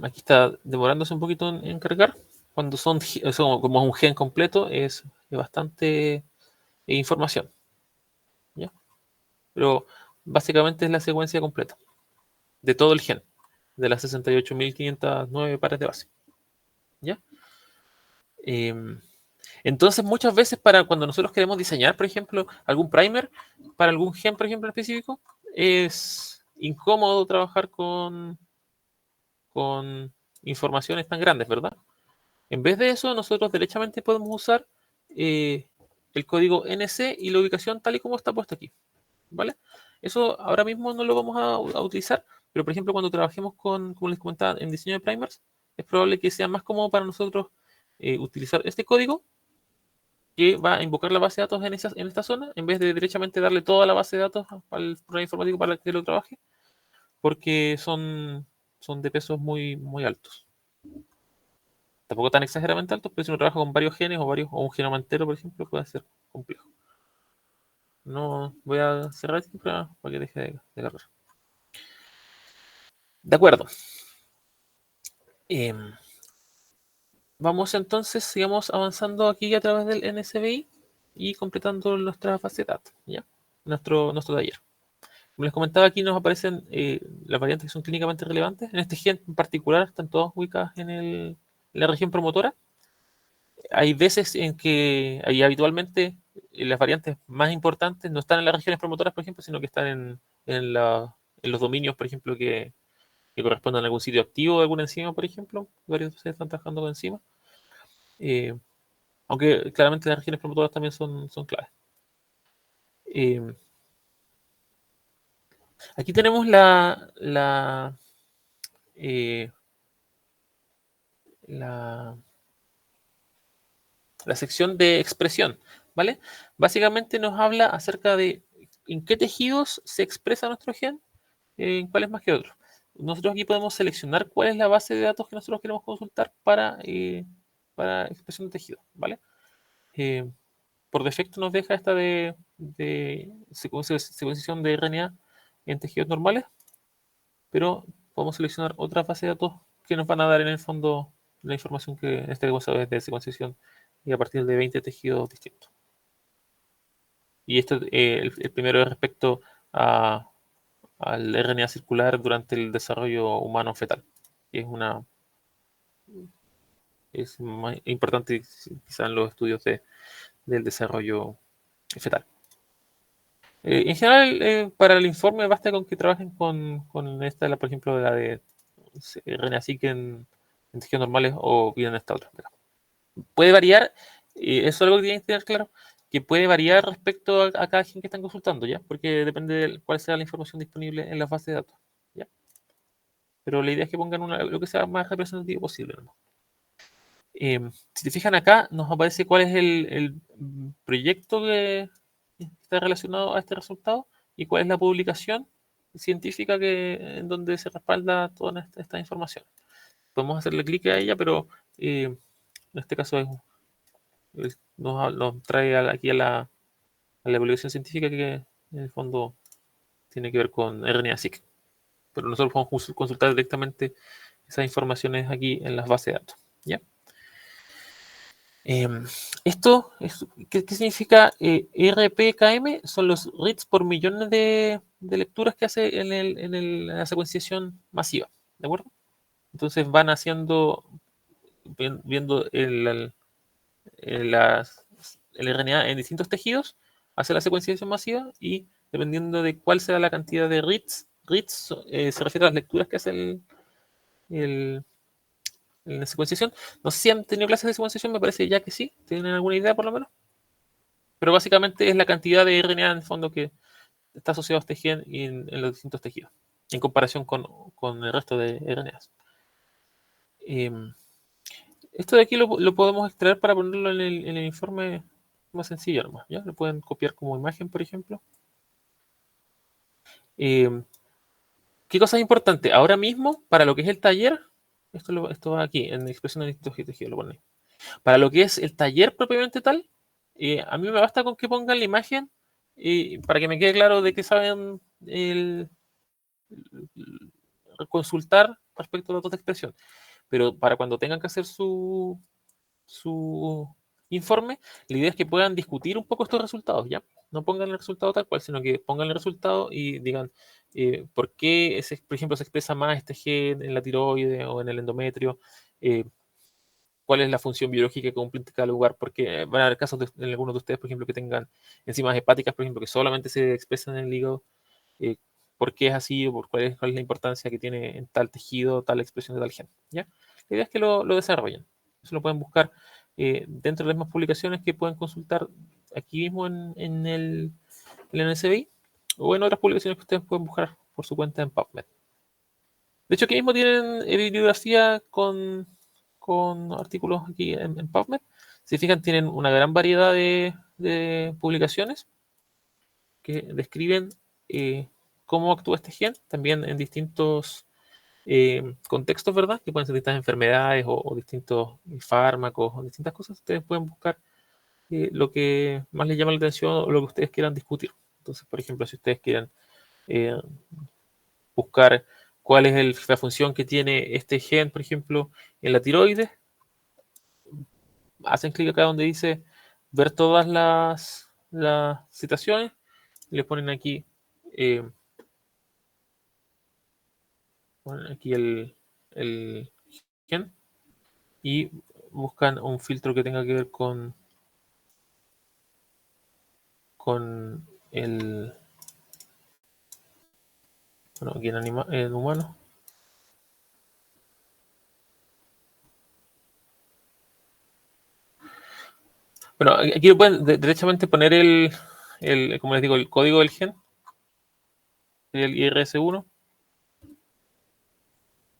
Aquí está demorándose un poquito en cargar. Cuando son como un gen completo, es bastante información. ¿Ya? Pero básicamente es la secuencia completa de todo el gen, de las 68.509 pares de base. ¿Ya? Entonces, muchas veces para cuando nosotros queremos diseñar, por ejemplo, algún primer para algún gen, por ejemplo, específico, es incómodo trabajar con informaciones tan grandes, ¿verdad? En vez de eso, nosotros derechamente podemos usar el código NC y la ubicación tal y como está puesto aquí, ¿vale? Eso ahora mismo no lo vamos a utilizar, pero por ejemplo, cuando trabajemos como les comentaba, en diseño de primers, es probable que sea más cómodo para nosotros utilizar este código que va a invocar la base de datos en esta zona, en vez de derechamente darle toda la base de datos al programa informático para que lo trabaje, porque son de pesos muy altos. Tampoco tan exageradamente altos, pero si uno trabaja con varios genes o un genoma entero, por ejemplo, puede ser complejo. No voy a cerrar esto para que deje de cargar. De acuerdo. Vamos entonces, sigamos avanzando aquí a través del NSBI y completando nuestra base de datos, ¿ya? Nuestro taller. Como les comentaba, aquí nos aparecen las variantes que son clínicamente relevantes. En este gen en particular están todas ubicadas en la región promotora. Hay veces en que hay habitualmente las variantes más importantes no están en las regiones promotoras, por ejemplo, sino que están en los dominios, por ejemplo, que correspondan a algún sitio activo de alguna enzima, por ejemplo. Varios de ustedes están trabajando con enzimas. Eh, Aunque claramente las regiones promotoras también son claves. Eh, Aquí tenemos eh, la, la sección de expresión, ¿vale? Básicamente nos habla acerca de en qué tejidos se expresa nuestro gen, en cuáles más que otros. Nosotros aquí podemos seleccionar cuál es la base de datos que nosotros queremos consultar para expresión de tejido, ¿vale? Eh, por defecto nos deja esta de secuenciación de RNA en tejidos normales, pero podemos seleccionar otras bases de datos que nos van a dar en el fondo la información que en este caso es de secuenciación y a partir de 20 tejidos distintos. Y esto, el primero es respecto a, al RNA circular durante el desarrollo humano fetal, que es más importante quizá en los estudios del desarrollo fetal. En general, para el informe basta con que trabajen con esta, por ejemplo, la de RNA-seq en tejidos normales o bien en esta otra. Puede variar, eso es algo que tienen que tener claro, que puede variar respecto a cada gen que están consultando, ¿ya? Porque depende de cuál sea la información disponible en las bases de datos, ¿ya? Pero la idea es que pongan lo que sea más representativo posible, ¿no? Si te fijan acá, nos aparece cuál es el proyecto que está relacionado a este resultado y cuál es la publicación científica en donde se respalda toda esta información. Podemos hacerle clic a ella, pero en este caso nos trae aquí a la publicación científica que en el fondo tiene que ver con RNA-seq. Pero nosotros podemos consultar directamente esas informaciones aquí en las bases de datos. ¿Ya? Eh, ¿qué significa RPKM? Son los reads por millones de lecturas que hace en la secuenciación masiva. ¿De acuerdo? Entonces van haciendo, viendo el RNA en distintos tejidos, hace la secuenciación masiva y dependiendo de cuál sea la cantidad de reads se refiere a las lecturas que hace el, la secuenciación. No sé si han tenido clases de secuenciación, me parece ya que sí, tienen alguna idea por lo menos. Pero básicamente es la cantidad de RNA en el fondo que está asociado a este gen en los distintos tejidos, en comparación con el resto de RNAs. Eh, Esto de aquí lo podemos extraer para ponerlo en el informe más sencillo nomás, ¿ya? Lo pueden copiar como imagen, por ejemplo. Eh, ¿Qué cosa es importante? Ahora mismo, para lo que es el taller, esto va aquí, en expresión de distintos tejidos, lo ponen ahí. Para lo que es el taller propiamente tal, a mí me basta con que pongan la imagen para que me quede claro de qué saben consultar respecto a los datos de expresión. Pero para cuando tengan que hacer su informe, la idea es que puedan discutir un poco estos resultados, ¿ya? No pongan el resultado tal cual, sino que pongan el resultado y digan por qué, por ejemplo, se expresa más este gen en la tiroide o en el endometrio, eh, cuál es la función biológica que cumple en cada lugar, porque van a haber casos en algunos de ustedes, por ejemplo, que tengan enzimas hepáticas, por ejemplo, que solamente se expresan en el hígado, eh, por qué es así o cuál es la importancia que tiene en tal tejido, tal expresión de tal gen, ¿ya? La idea es que lo desarrollen. Eso lo pueden buscar dentro de las mismas publicaciones que pueden consultar aquí mismo en el NSBI o en otras publicaciones que ustedes pueden buscar por su cuenta en PubMed. De hecho, aquí mismo tienen bibliografía con artículos aquí en PubMed. Si fijan, tienen una gran variedad de publicaciones que describen eh, cómo actúa este gen, también en distintos contextos, ¿verdad? Que pueden ser distintas enfermedades o distintos fármacos o distintas cosas. Ustedes pueden buscar lo que más les llama la atención o lo que ustedes quieran discutir. Entonces, por ejemplo, si ustedes quieren eh, buscar cuál es la función que tiene este gen, por ejemplo, en la tiroides, hacen clic acá donde dice ver todas las citaciones y le eh, ponen aquí el gen y buscan un filtro que tenga que ver con el, bueno, aquí en humano. Bueno, aquí lo pueden derechamente poner como les digo, el código del gen, el IRS1,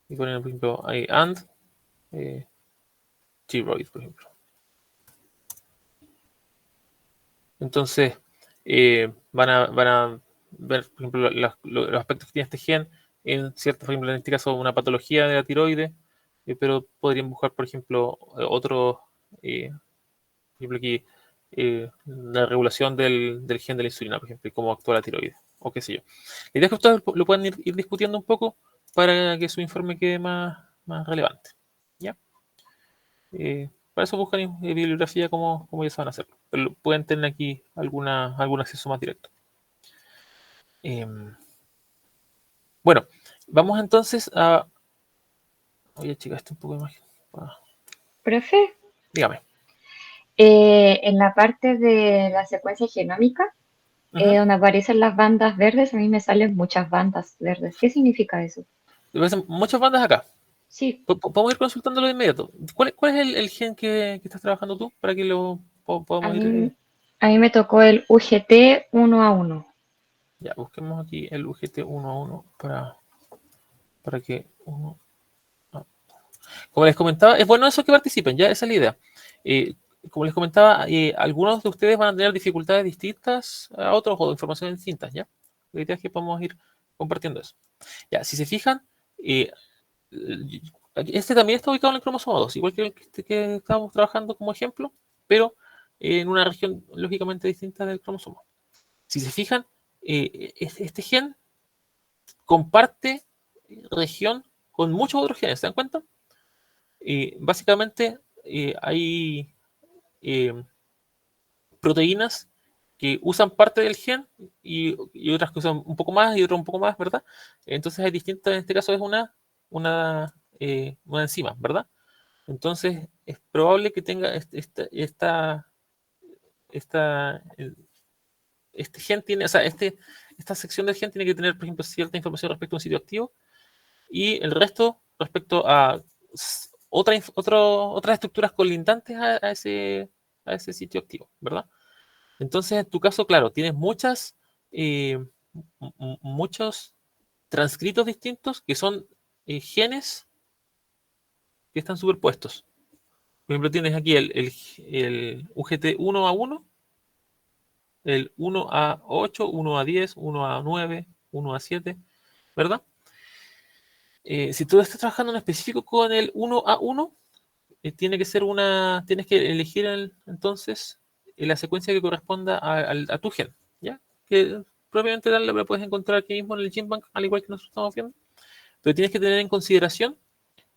y poner, por ejemplo, ahí and T-Roid, por ejemplo. Entonces, van a ver, por ejemplo, los aspectos que tiene este gen en cierto, por ejemplo, en este caso, una patología de la tiroides, pero podrían buscar, por ejemplo, otros, por ejemplo, aquí, la regulación del gen de la insulina, por ejemplo, y cómo actúa la tiroides, o qué sé yo. La idea es que ustedes lo puedan ir discutiendo un poco para que su informe quede más relevante. ¿Ya? Para eso buscan bibliografía como ya saben hacerlo. Pero pueden tener aquí algún acceso más directo. Bueno, vamos entonces a... Oye, chica, este un poco de imagen. Profe, Dígame. en la parte de la secuencia genómica, Ujú. donde aparecen las bandas verdes, a mí me salen muchas bandas verdes. ¿Qué significa eso? Me parecen muchas bandas acá. Sí, Podemos ir consultándolo de inmediato. ¿Cuál es el gen que estás trabajando tú? Para que lo a podamos ir... mí, a mí me tocó el UGT 1A1. ya, busquemos aquí el UGT 1 a 1 para que uno... ah. Como les comentaba, es bueno eso que participen, ya, esa es la idea. Eh, como les comentaba, algunos de ustedes van a tener dificultades distintas a otros o informaciones distintas, ¿ya? La idea es que podamos ir compartiendo eso. Ya, si se fijan, eh, este también está ubicado en el cromosoma 2, igual que el que estábamos trabajando como ejemplo, pero en una región lógicamente distinta del cromosoma. Si se fijan, este gen comparte región con muchos otros genes, ¿se dan cuenta? Básicamente hay eh, proteínas que usan parte del gen y otras que usan un poco más y otras un poco más, ¿verdad? Entonces hay distintas, en este caso es una enzima, ¿verdad? Entonces es probable que tenga esta, este gen tiene, o sea, esta sección del gen tiene que tener, por ejemplo, cierta información respecto a un sitio activo y el resto respecto a otras estructuras colindantes a ese sitio activo, ¿verdad? Entonces, en tu caso, claro, tienes eh, muchos transcritos distintos que son genes que están superpuestos. Por ejemplo, tienes aquí el UGT 1 a 1, el 1 a 8, 1 a 10, 1 a 9, 1 a 7, ¿verdad? Si tú estás trabajando en específico con el 1 a 1, tienes que elegir entonces la secuencia que corresponda a tu gen, ¿ya? Que propiamente tal la puedes encontrar aquí mismo en el GenBank, al igual que nosotros estamos viendo, pero tienes que tener en consideración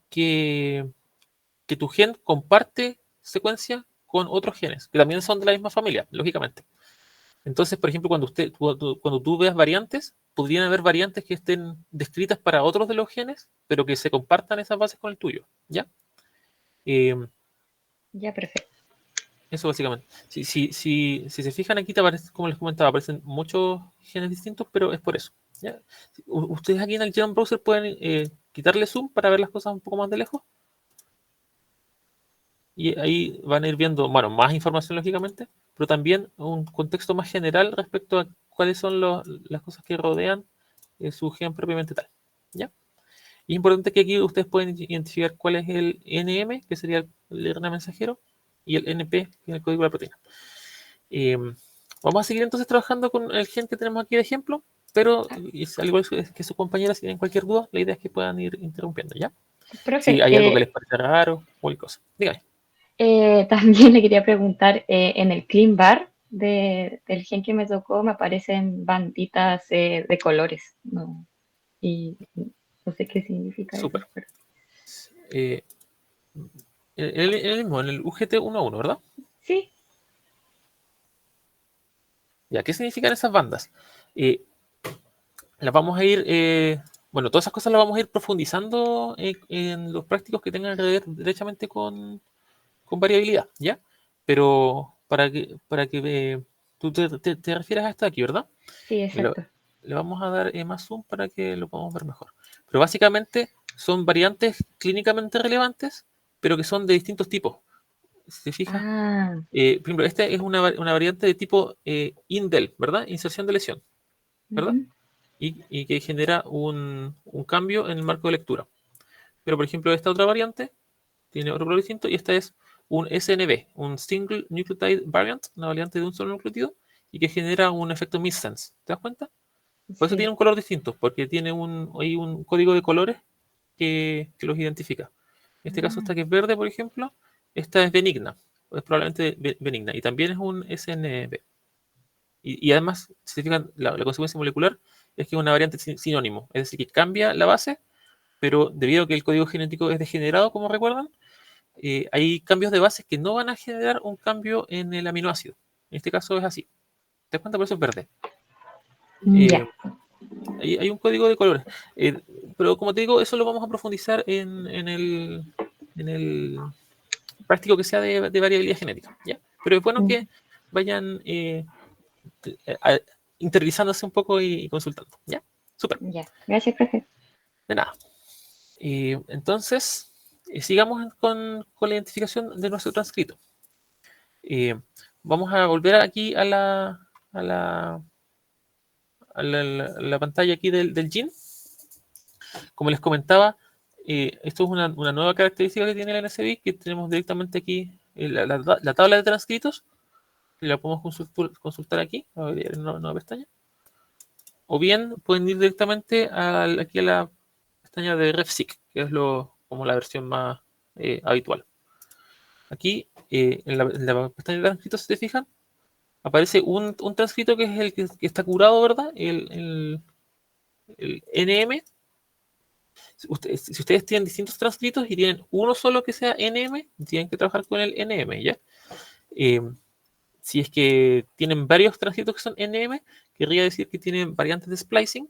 que, que tu gen comparte secuencia con otros genes, que también son de la misma familia, lógicamente. Entonces, por ejemplo, cuando tú veas variantes, podrían haber variantes que estén descritas para otros de los genes, pero que se compartan esas bases con el tuyo, ¿ya? Eh, Ya, perfecto. Eso básicamente. Si se fijan aquí, te aparece, como les comentaba, aparecen muchos genes distintos, pero es por eso. ¿Ya? Ustedes aquí en el Genome Browser pueden quitarle zoom para ver las cosas un poco más de lejos. Y ahí van a ir viendo, bueno, más información lógicamente, pero también un contexto más general respecto a cuáles son las cosas que rodean su gen propiamente tal. ¿Ya? Y es importante que aquí ustedes pueden identificar cuál es el NM, que sería el RNA mensajero, y el NP, que es el código de la proteína. Eh, Vamos a seguir entonces trabajando con el gen que tenemos aquí de ejemplo, pero al igual que sus compañeras, si tienen cualquier duda, la idea es que puedan ir interrumpiendo, ¿ya? Si Profe, hay algo que les parece raro, cualquier cosa. Dígame. también le quería preguntar, en el Clean Bar del gen que me tocó me aparecen banditas de colores, ¿no? Y no sé qué significa eso, Súper. pero Eh, en el UGT 1 a 1, ¿verdad? sí, Ya, ¿qué significan esas bandas? Eh, las vamos a ir, bueno, todas esas cosas las vamos a ir profundizando en los prácticos que tengan que ver derechamente con variabilidad, ¿ya? Pero para que tú te refieres a esto aquí, ¿verdad? Sí, Le, exacto. le vamos a dar más zoom para que lo podamos ver mejor. Pero básicamente son variantes clínicamente relevantes, pero que son de distintos tipos. Si te fijas, Ah, por ejemplo, esta es una variante de tipo indel, ¿verdad? Inserción de lesión, ¿verdad? ujú, Y que genera un cambio en el marco de lectura. Pero, por ejemplo, esta otra variante tiene otro color distinto y esta es un SNV, un Single Nucleotide Variant, una variante de un solo nucleótido y que genera un efecto missense. ¿Te das cuenta? Por eso tiene sí. un color distinto, porque tiene hay un código de colores que los identifica. En este caso, esta Ah, que es verde, por ejemplo, esta es benigna, es probablemente benigna y también es un SNV. Y además, si se fijan, la consecuencia molecular es que es una variante sinónimo, es decir, que cambia la base, pero debido a que el código genético es degenerado, como recuerdan, hay cambios de bases que no van a generar un cambio en el aminoácido. En este caso es así. ¿Te das cuenta? Por eso es verde. Eh, ya, hay un código de colores. Eh, pero como te digo, eso lo vamos a profundizar en el práctico que sea de variabilidad genética. ¿Ya? Pero es bueno mm, que vayan a- interiorizándose un poco y consultando. ¿Ya? Súper. ya. Gracias, profe. De nada. Entonces, sigamos con la identificación de nuestro transcrito. Eh, vamos a volver aquí a la, la pantalla aquí del gene. Como les comentaba, esto es una nueva característica que tiene el NSBI, que tenemos directamente aquí la tabla de transcritos, que la podemos consultar aquí, a ver, en una nueva pestaña. O bien pueden ir directamente aquí a la pestaña de RefSeq, que es como la versión más habitual. Aquí, en la pestaña de transcritos, si te fijan, aparece un transcrito que es el que está curado, ¿verdad? El NM. Si ustedes tienen distintos transcritos y tienen uno solo que sea NM, tienen que trabajar con el NM, ¿ya? Eh, si es que tienen varios transcritos que son NM, querría decir que tienen variantes de splicing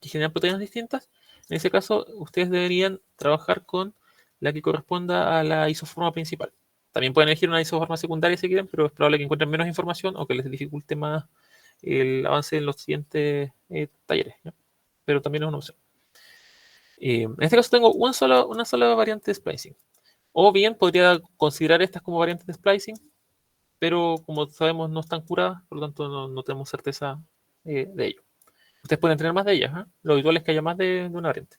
que generan proteínas distintas. En ese caso, ustedes deberían trabajar con la que corresponda a la isoforma principal. También pueden elegir una isoforma secundaria si quieren, pero es probable que encuentren menos información o que les dificulte más el avance en los siguientes talleres, ¿ya? Pero también es una opción. En este caso tengo una sola variante de splicing. O bien podría considerar estas como variantes de splicing, pero como sabemos no están curadas, por lo tanto no tenemos certeza de ello. Ustedes pueden tener más de ellas, ¿eh? Lo habitual es que haya más de una variante.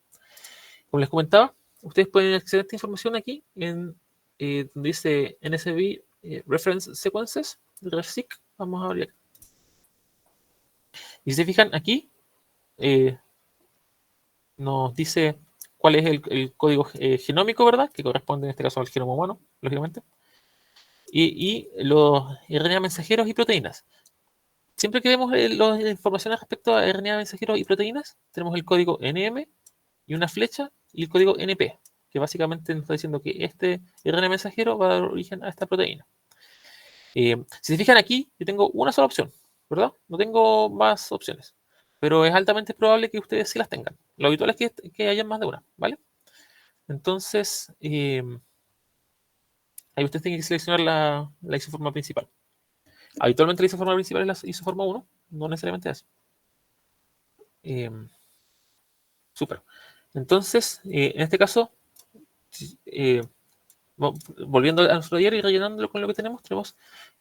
Como les comentaba, ustedes pueden acceder a esta información aquí en donde dice NSV Reference Sequences, RefSeq. Vamos a abrir. Y si se fijan aquí, eh, nos dice cuál es el código genómico, ¿verdad? Que corresponde en este caso al genoma humano, lógicamente. Y los RNA mensajeros y proteínas. Siempre que vemos las informaciones respecto a RNA mensajeros y proteínas, tenemos el código NM y una flecha y el código NP, que básicamente nos está diciendo que este RNA mensajero va a dar origen a esta proteína. Si se fijan aquí, yo tengo una sola opción, ¿verdad? No tengo más opciones, pero es altamente probable que ustedes sí las tengan. Lo habitual es que haya más de una, ¿vale? Entonces, ahí ustedes tienen que seleccionar la isoforma principal. Habitualmente la isoforma principal es la isoforma 1, no necesariamente es. Eh, Súper. Entonces, en este caso, eh, volviendo a nuestro diario y rellenándolo con lo que tenemos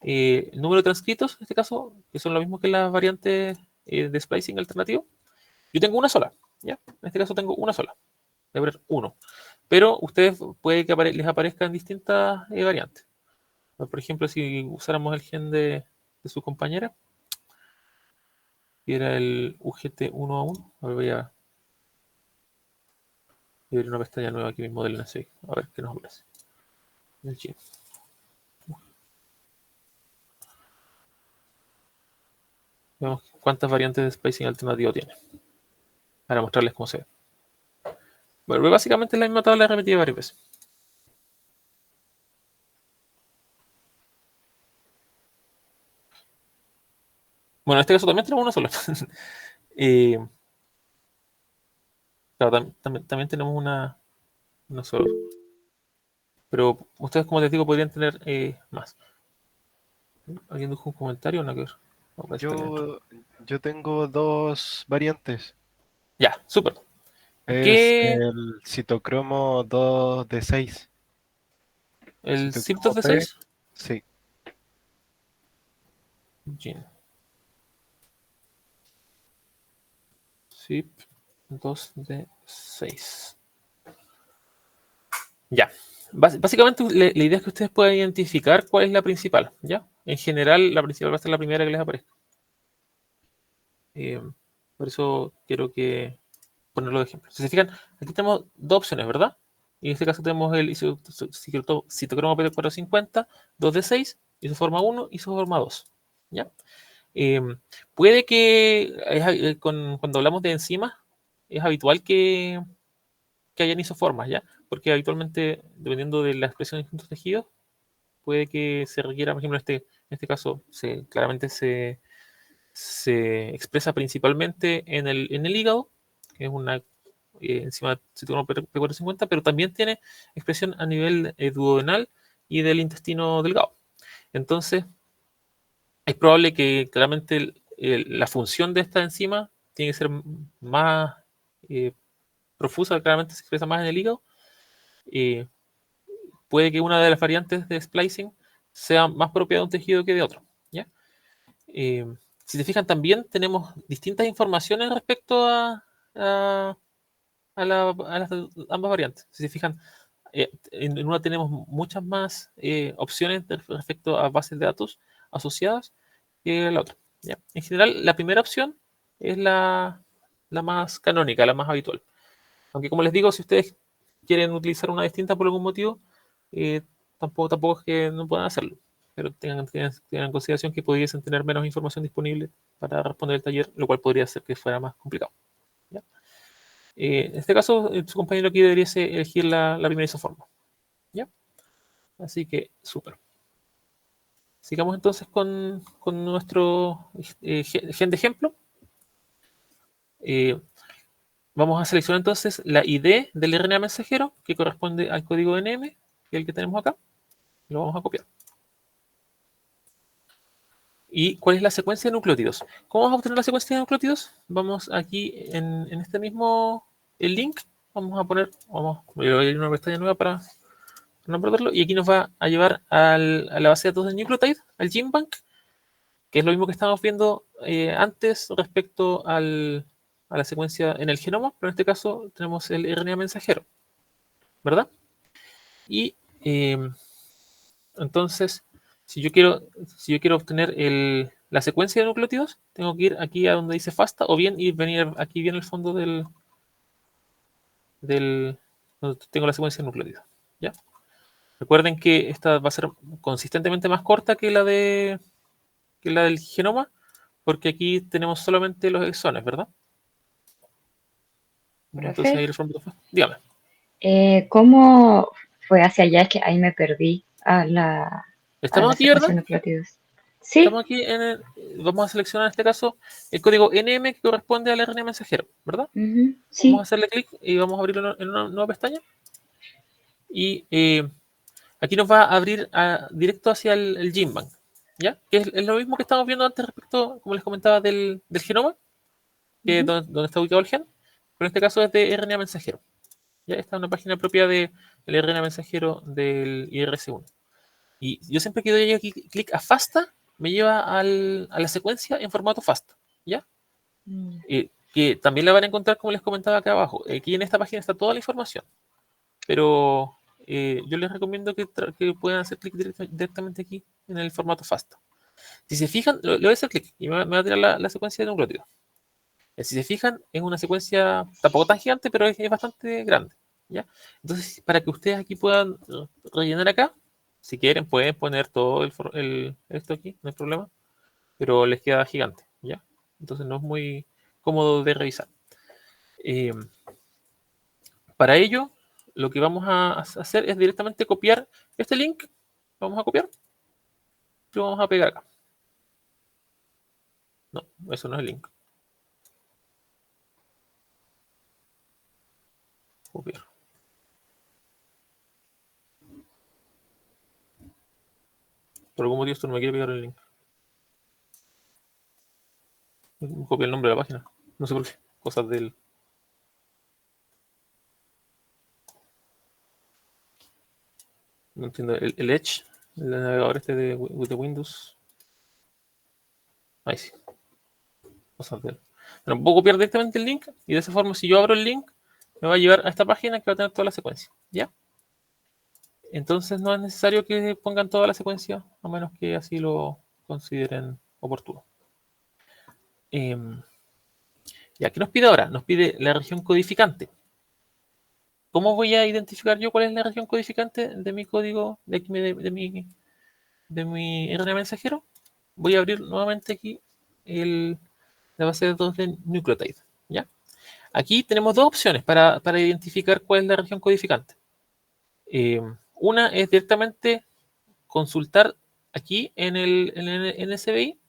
el número de transcritos, en este caso, que son lo mismo que las variantes de splicing alternativo. Yo tengo una sola, ¿ya? En este caso tengo una sola. Voy a poner uno. Pero ustedes puede que les aparezcan distintas variantes. Por ejemplo, si usáramos el gen de su compañera, que era el UGT1A1, voy a abrir una pestaña nueva aquí mismo del NSI, a ver qué nos aparece. El gen. Veamos cuántas variantes de spacing alternativo tiene, para mostrarles cómo se ve. Bueno, básicamente es la misma tabla repetida varias veces. Bueno, en este caso también tenemos una sola. eh, claro, también tenemos una sola. Pero ustedes, como les digo, podrían tener más. ¿Alguien dejó un comentario o no? Que ver? No, parece que está bien. Yo tengo dos variantes. Ya, súper. Es ¿Qué? el citocromo 2D6. ¿El SIP Citocromo de P, 6? sí. Gene. SIP 2 de 6. Ya. Básicamente, la idea es que ustedes puedan identificar cuál es la principal. ¿Ya? En general, la principal va a ser la primera que les aparezca. Eh, por eso quiero que ponerlo de ejemplo. Si se fijan, aquí tenemos dos opciones, ¿verdad? Y en este caso tenemos el citocromo P450, 2D6, isoforma 1, isoforma 2. ¿Ya? Eh, puede que cuando hablamos de enzimas, es habitual que hayan isoformas, ¿ya? Porque habitualmente, dependiendo de la expresión de distintos tejidos, puede que se requiera, por ejemplo, en este caso, claramente se expresa principalmente en el hígado, que es una enzima citocromo P450, pero también tiene expresión a nivel duodenal y del intestino delgado. Entonces, es probable que claramente la función de esta enzima tiene que ser más eh, profusa, claramente se expresa más en el hígado. Eh, puede que una de las variantes de splicing sea más propia de un tejido que de otro. ¿Ya? Eh, si se fijan, también tenemos distintas informaciones respecto a las ambas variantes. Si se fijan, en una tenemos muchas más opciones respecto a bases de datos asociadas que la otra. ¿Ya? En general, la primera opción es la más canónica, la más habitual. Aunque, como les digo, si ustedes quieren utilizar una distinta por algún motivo, eh, tampoco es que no puedan hacerlo. Pero tengan en consideración que pudiesen tener menos información disponible para responder el taller, lo cual podría hacer que fuera más complicado. ¿Ya? En este caso, su compañero aquí debería elegir la primera isoforma. ¿Ya? Así que, súper. Sigamos entonces con nuestro gen de ejemplo. Eh, vamos a seleccionar entonces la ID del RNA mensajero, que corresponde al código NM, que es el que tenemos acá. Lo vamos a copiar. ¿Y cuál es la secuencia de nucleótidos? ¿Cómo vamos a obtener la secuencia de nucleótidos? Vamos aquí en este mismo el link. Vamos a poner, voy a abrir una pestaña nueva para no perderlo. Y aquí nos va a llevar a la base de datos de nucleotide, al GenBank, que es lo mismo que estábamos viendo antes respecto a la secuencia en el genoma, pero en este caso tenemos el RNA mensajero, ¿verdad? Y entonces, si yo quiero obtener la secuencia de nucleótidos, tengo que ir aquí a donde dice FASTA o bien y venir aquí bien al fondo donde tengo la secuencia de nucleótidos. ¿Ya? Recuerden que esta va a ser consistentemente más corta que la del genoma, porque aquí tenemos solamente los exones, ¿verdad? Entonces ahí Profe, el formato FASTA. Dígame. ¿cómo fue hacia allá? Es que ahí me perdí a Estamos la aquí, secuencia ¿verdad? de nucleótidos. Estamos Sí, aquí vamos a seleccionar en este caso el código NM que corresponde al RNA mensajero, ¿verdad? ujú, Vamos a sí, hacerle clic y vamos a abrirlo en una nueva pestaña. Y aquí nos va a abrir directo hacia el GenBank, ¿ya? Que es lo mismo que estamos viendo antes respecto, como les comentaba, del genoma, que es ujú. donde está ubicado el gen, pero en este caso es de RNA mensajero. ¿Ya? Esta es una página propia del RNA mensajero del IRC1. Y yo siempre que doy aquí clic a FASTA, me lleva a la secuencia en formato FASTA, ¿ya? Mm. Que también la van a encontrar, como les comentaba acá abajo. Aquí en esta página está toda la información, pero yo les recomiendo que puedan hacer clic directamente aquí en el formato FASTA. Si se fijan, le voy a hacer clic y me va a tirar la secuencia de nucleótidos. Si se fijan, es una secuencia tampoco tan gigante, pero es bastante grande. ¿Ya? Entonces, para que ustedes aquí puedan rellenar acá, si quieren, pueden poner todo esto aquí, no hay problema, pero les queda gigante. ¿Ya? Entonces, no es muy cómodo de revisar. Eh, para ello, lo que vamos a hacer es directamente copiar este link. Vamos a copiar y lo vamos a pegar acá. No, eso no es el link. Copiar. Por algún motivo esto no me quiere pegar el link. Me copia el nombre de la página. No sé por qué. Cosas del... No entiendo. El Edge, el navegador este de Windows. Ahí sí. Cosas del... Pero puedo copiar directamente el link y de esa forma, si yo abro el link, me va a llevar a esta página que va a tener toda la secuencia. ¿Ya? Entonces no es necesario que pongan toda la secuencia, a menos que así lo consideren oportuno. Ya, ¿qué nos pide ahora? Nos pide la región codificante. ¿Cómo voy a identificar yo cuál es la región codificante de mi código, de mi RNA mensajero? Voy a abrir nuevamente aquí la base de datos de Nucleotide. ¿Ya? Aquí tenemos dos opciones para identificar cuál es la región codificante. Una es directamente consultar aquí en el NSBI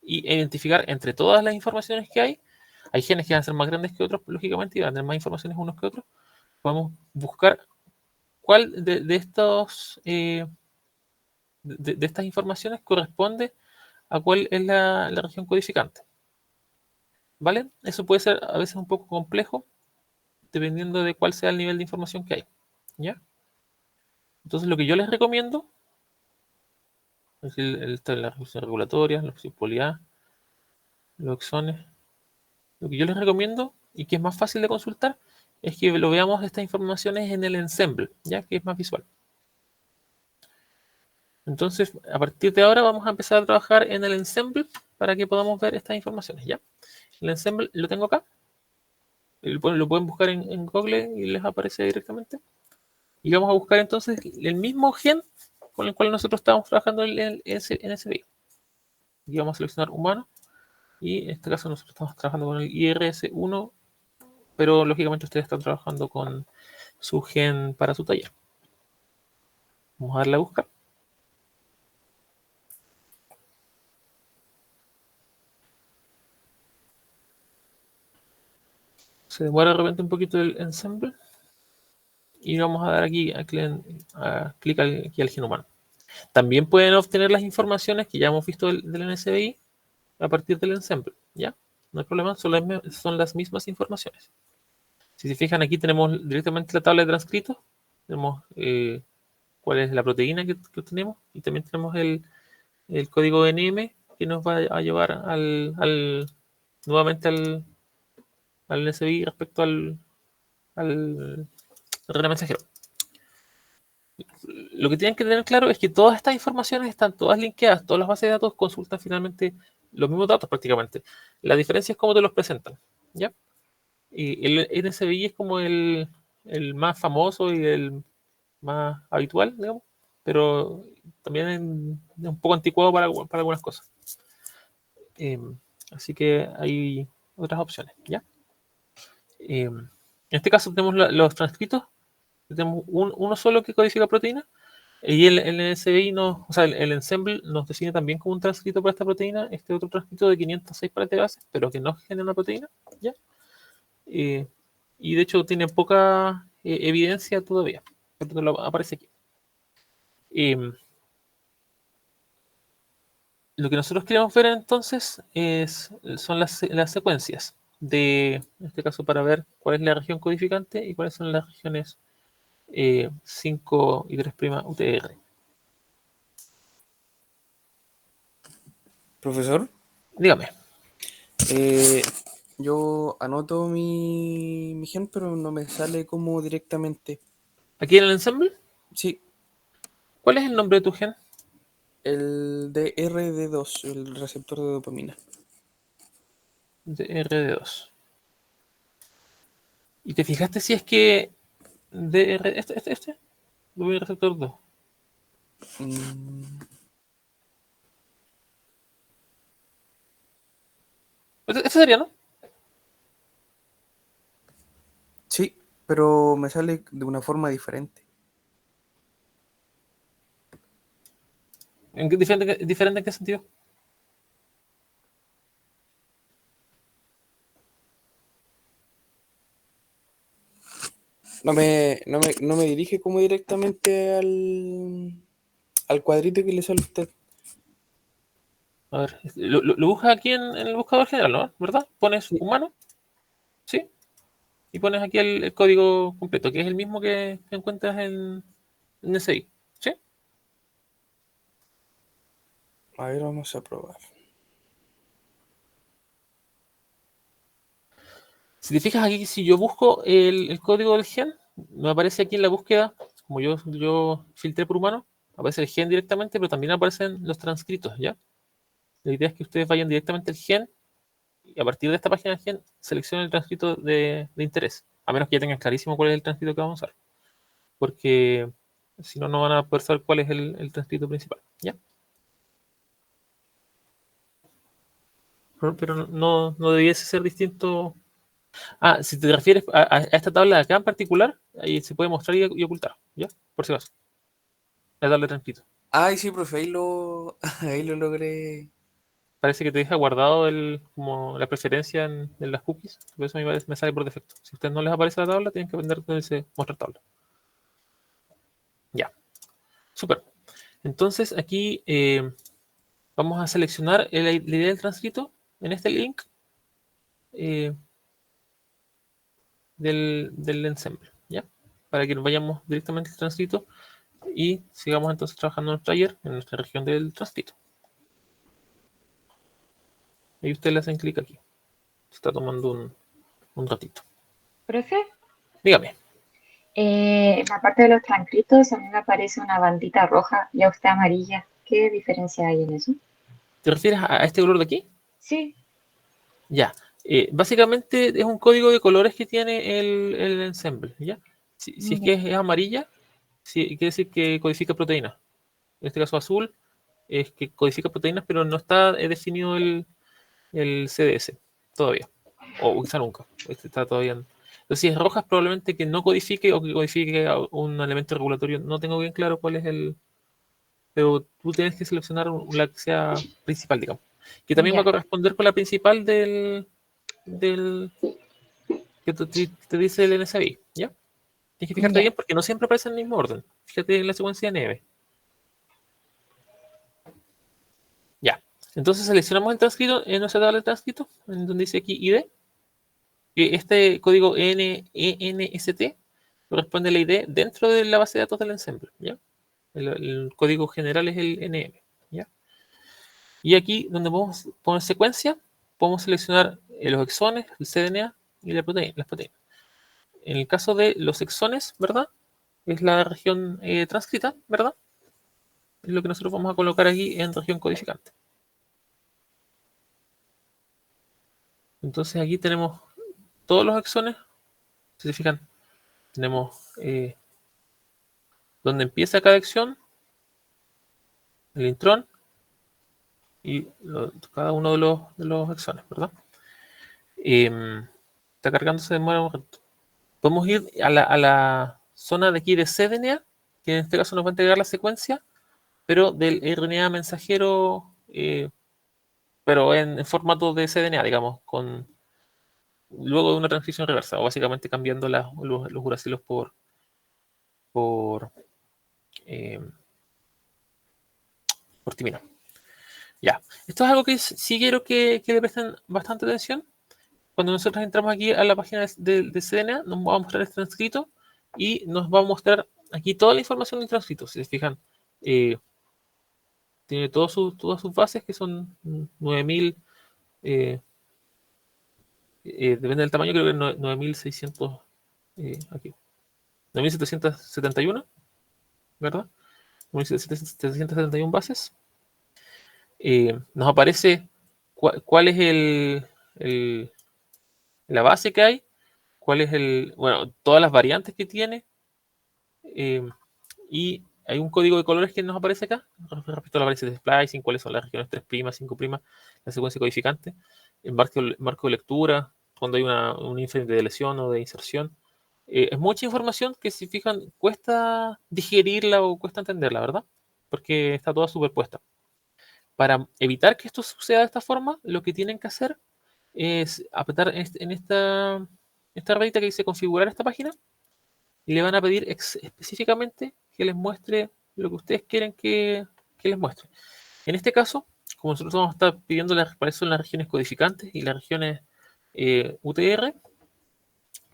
y identificar entre todas las informaciones que hay. Hay genes que van a ser más grandes que otros, lógicamente, y van a tener más informaciones unos que otros. Podemos buscar cuál de estos de estas informaciones corresponde a cuál es la región codificante. ¿Vale? Eso puede ser a veces un poco complejo, dependiendo de cuál sea el nivel de información que hay. ¿Ya? Entonces, lo que yo les recomiendo es las funciones regulatorias, la poliA, los exones. Lo que yo les recomiendo, y que es más fácil de consultar, es que lo veamos estas informaciones en el ensemble, ya que es más visual. Entonces, a partir de ahora vamos a empezar a trabajar en el ensemble para que podamos ver estas informaciones, ¿ya? El ensemble lo tengo acá. Lo pueden buscar en Google y les aparece directamente. Y vamos a buscar entonces el mismo gen con el cual nosotros estamos trabajando en ese video. Y vamos a seleccionar humano. Y en este caso nosotros estamos trabajando con el IRS1, pero lógicamente ustedes están trabajando con su gen para su taller. Vamos a darle a buscar. Se demora de repente un poquito el ensemble. Y vamos a dar aquí a clic aquí al gen humano. También pueden obtener las informaciones que ya hemos visto del NSBI a partir del ensemble, ¿ya? No hay problema, son las mismas informaciones. Si se fijan, aquí tenemos directamente la tabla de transcritos, tenemos cuál es la proteína que obtenemos y también tenemos el código NM que nos va a llevar nuevamente al NSBI respecto al RNA mensajero. Lo que tienen que tener claro es que todas estas informaciones están todas linkeadas, todas las bases de datos consultan finalmente los mismos datos prácticamente. La diferencia es cómo te los presentan, ¿ya? Y el NSBI es como el más famoso y el más habitual, digamos, pero también es un poco anticuado para algunas cosas. Así que hay otras opciones, ¿ya? En este caso tenemos los transcritos, tenemos uno solo que codifica proteína. Y el NSBI, o sea, el ensemble nos define también como un transcrito para esta proteína, este otro transcrito de 506 pares de bases, pero que no genera una proteína, ¿ya? Y de hecho tiene poca evidencia todavía, pero aparece aquí. Lo que nosotros queremos ver entonces son las secuencias en este caso, para ver cuál es la región codificante y cuáles son las regiones 5 y 3' UTR. Profesor, Dígame. yo anoto mi gen, pero no me sale como directamente. Aquí en el ensemble, Sí, ¿cuál es el nombre de tu gen? el DRD2, el receptor de dopamina. DRD2. ¿Y te fijaste si es que dopamina receptor 2? Mm, Este sería, ¿no? sí, pero me sale de una forma diferente. ¿Diferente en qué sentido? No me dirige como directamente al cuadrito que le sale a usted. A ver, lo buscas aquí en el buscador general, ¿no? ¿Verdad? Pones Sí. humano, ¿sí? Y pones aquí el código completo, que es el mismo que encuentras en SI, ¿sí? A ver, vamos a probar. Si te fijas aquí, si yo busco el código del gen, me aparece aquí en la búsqueda, como yo filtré por humano, aparece el gen directamente, pero también aparecen los transcritos, ¿ya? La idea es que ustedes vayan directamente al gen y a partir de esta página del gen seleccionen el transcrito de interés, a menos que ya tengan clarísimo cuál es el transcrito que vamos a usar, porque si no, no van a poder saber cuál es el transcrito principal, ¿ya? Pero no debiese ser distinto. Ah, si te refieres a esta tabla de acá en particular, ahí se puede mostrar y ocultar, ¿ya? Por si acaso. La tabla de transcrito. Ay, sí, profe, ahí lo logré. Parece que te deja guardado como la preferencia en las cookies, por eso me sale por defecto. Si a ustedes no les aparece la tabla, tienen que aprender donde dice mostrar tabla. Ya, súper. Entonces aquí vamos a seleccionar la idea del transcrito en este link eh, del ensemble, ¿ya? Para que nos vayamos directamente al transcrito y sigamos entonces trabajando en nuestro taller en nuestra región del transcrito. Y ustedes le hacen clic aquí. Se está tomando un ratito. Profe, Dígame. la parte de los transcritos a mí me aparece una bandita roja y a usted amarilla. ¿Qué diferencia hay en eso? ¿Te refieres a este color de aquí? Sí. Ya. Básicamente es un código de colores que tiene el ensemble, ¿ya? Si es que es amarilla, quiere decir que codifica proteínas. En este caso azul es que codifica proteínas, pero no está definido el CDS todavía. O quizá nunca. Este está todavía. Entonces, si es roja, es probablemente que no codifique o que codifique un elemento regulatorio. No tengo bien claro cuál es pero tú tienes que seleccionar la que sea principal, digamos. Que también va a Ya. corresponder con la principal del que te dice el NSAI, ¿ya? Tienes que fijarte Ya. bien porque no siempre aparece en el mismo orden. Fíjate en la secuencia NM. Ya. Entonces seleccionamos el transcrito en nuestra tabla de transcrito, en donde dice aquí ID. Que este código ENST corresponde a la ID dentro de la base de datos del ensemble, ¿ya? El código general es el NM, ¿ya? Y aquí, donde podemos poner secuencia, podemos seleccionar los exones, el cDNA y las proteínas. En el caso de los exones, ¿verdad? Es la región transcrita, ¿verdad? Es lo que nosotros vamos a colocar aquí en región codificante. Entonces aquí tenemos todos los exones. Si se fijan, tenemos donde empieza cada exón, el intrón y cada uno de los exones, ¿verdad? Está cargando, se demora un rato. Podemos ir a la zona de aquí de cDNA, que en este caso nos va a entregar la secuencia, pero del RNA mensajero, pero en formato de cDNA, digamos, luego de una transcripción reversa, o básicamente cambiando los uracilos por, eh, por timina. Ya, esto es algo que sí quiero que le presten bastante atención. Cuando nosotros entramos aquí a la página de CDNA, nos va a mostrar el transcrito y nos va a mostrar aquí toda la información del transcrito. Si se fijan, tiene todas sus bases, que son 9000, depende del tamaño, creo que 9600, aquí, 9771, ¿verdad? 9771 bases. Nos aparece cuál es la base que hay, cuál es bueno, todas las variantes que tiene, y hay un código de colores que nos aparece acá, respecto a la variantes de splicing, cuáles son las regiones 3', 5', la secuencia codificante, el marco de lectura, cuando hay un índice de lesión o de inserción. Es mucha información que, si fijan, cuesta digerirla o cuesta entenderla, ¿verdad? Porque está toda superpuesta. Para evitar que esto suceda de esta forma, lo que tienen que hacer es apretar en esta rayita que dice configurar esta página y le van a pedir específicamente que les muestre lo que ustedes quieren que les muestre. En este caso, como nosotros vamos a estar pidiendo cuáles son las regiones codificantes y las regiones UTR,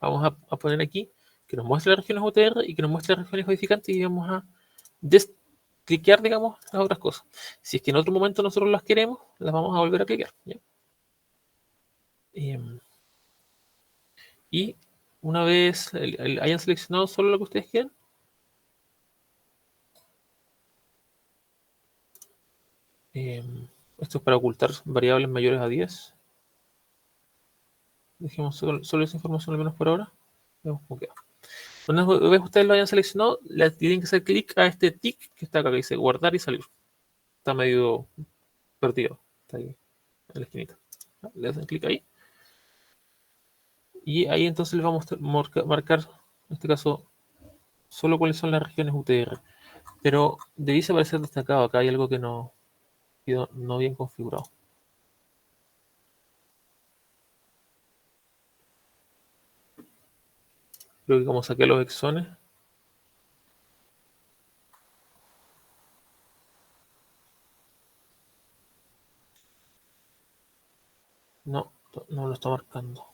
vamos a poner aquí que nos muestre las regiones UTR y que nos muestre las regiones codificantes y vamos a descliquear, digamos, las otras cosas. Si es que en otro momento nosotros las queremos, las vamos a volver a cliquear. ¿Ya? Y una vez hayan seleccionado solo lo que ustedes quieren, esto es para ocultar variables mayores a 10. Dejemos solo esa información al menos por ahora. Veamos cómo queda. Una vez ustedes lo hayan seleccionado, le tienen que hacer clic a este tick que está acá, que dice guardar y salir. Está medio perdido. Está ahí en la esquinita. Le hacen clic ahí. Y ahí entonces les vamos a marcar, en este caso, solo cuáles son las regiones UTR. Pero debiese aparecer destacado. Acá hay algo que no bien configurado. Creo que como saqué los exones. No lo está marcando.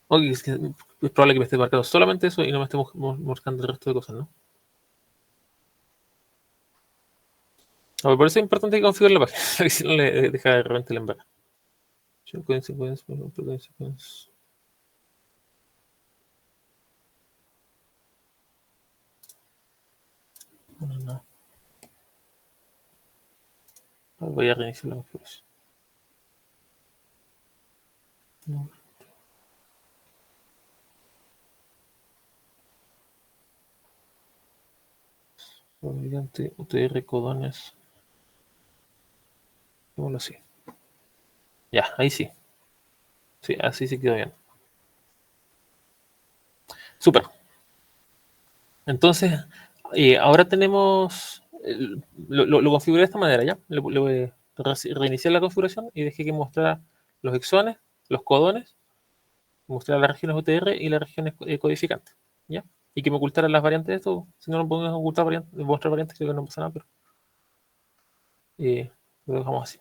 Oye, es probable que me esté marcando solamente eso y no me esté marcando el resto de cosas, ¿no? Por eso es importante que configure la página, porque si no le deja de repente la embarra. No. Voy a reiniciar la configuración. No. Variante UTR codones. Démoslo así. Ya, ahí sí. Sí, así sí quedó bien. Súper. Entonces, ahora tenemos. Lo configuré de esta manera, ¿ya? Le voy a reiniciar la configuración y dejé que mostrara los exones, los codones, mostrar las regiones UTR y las regiones codificantes, ¿ya? Y que me ocultara las variantes de esto. Si no, no podemos ocultar mostrar variantes, creo que no pasa nada, pero lo dejamos así.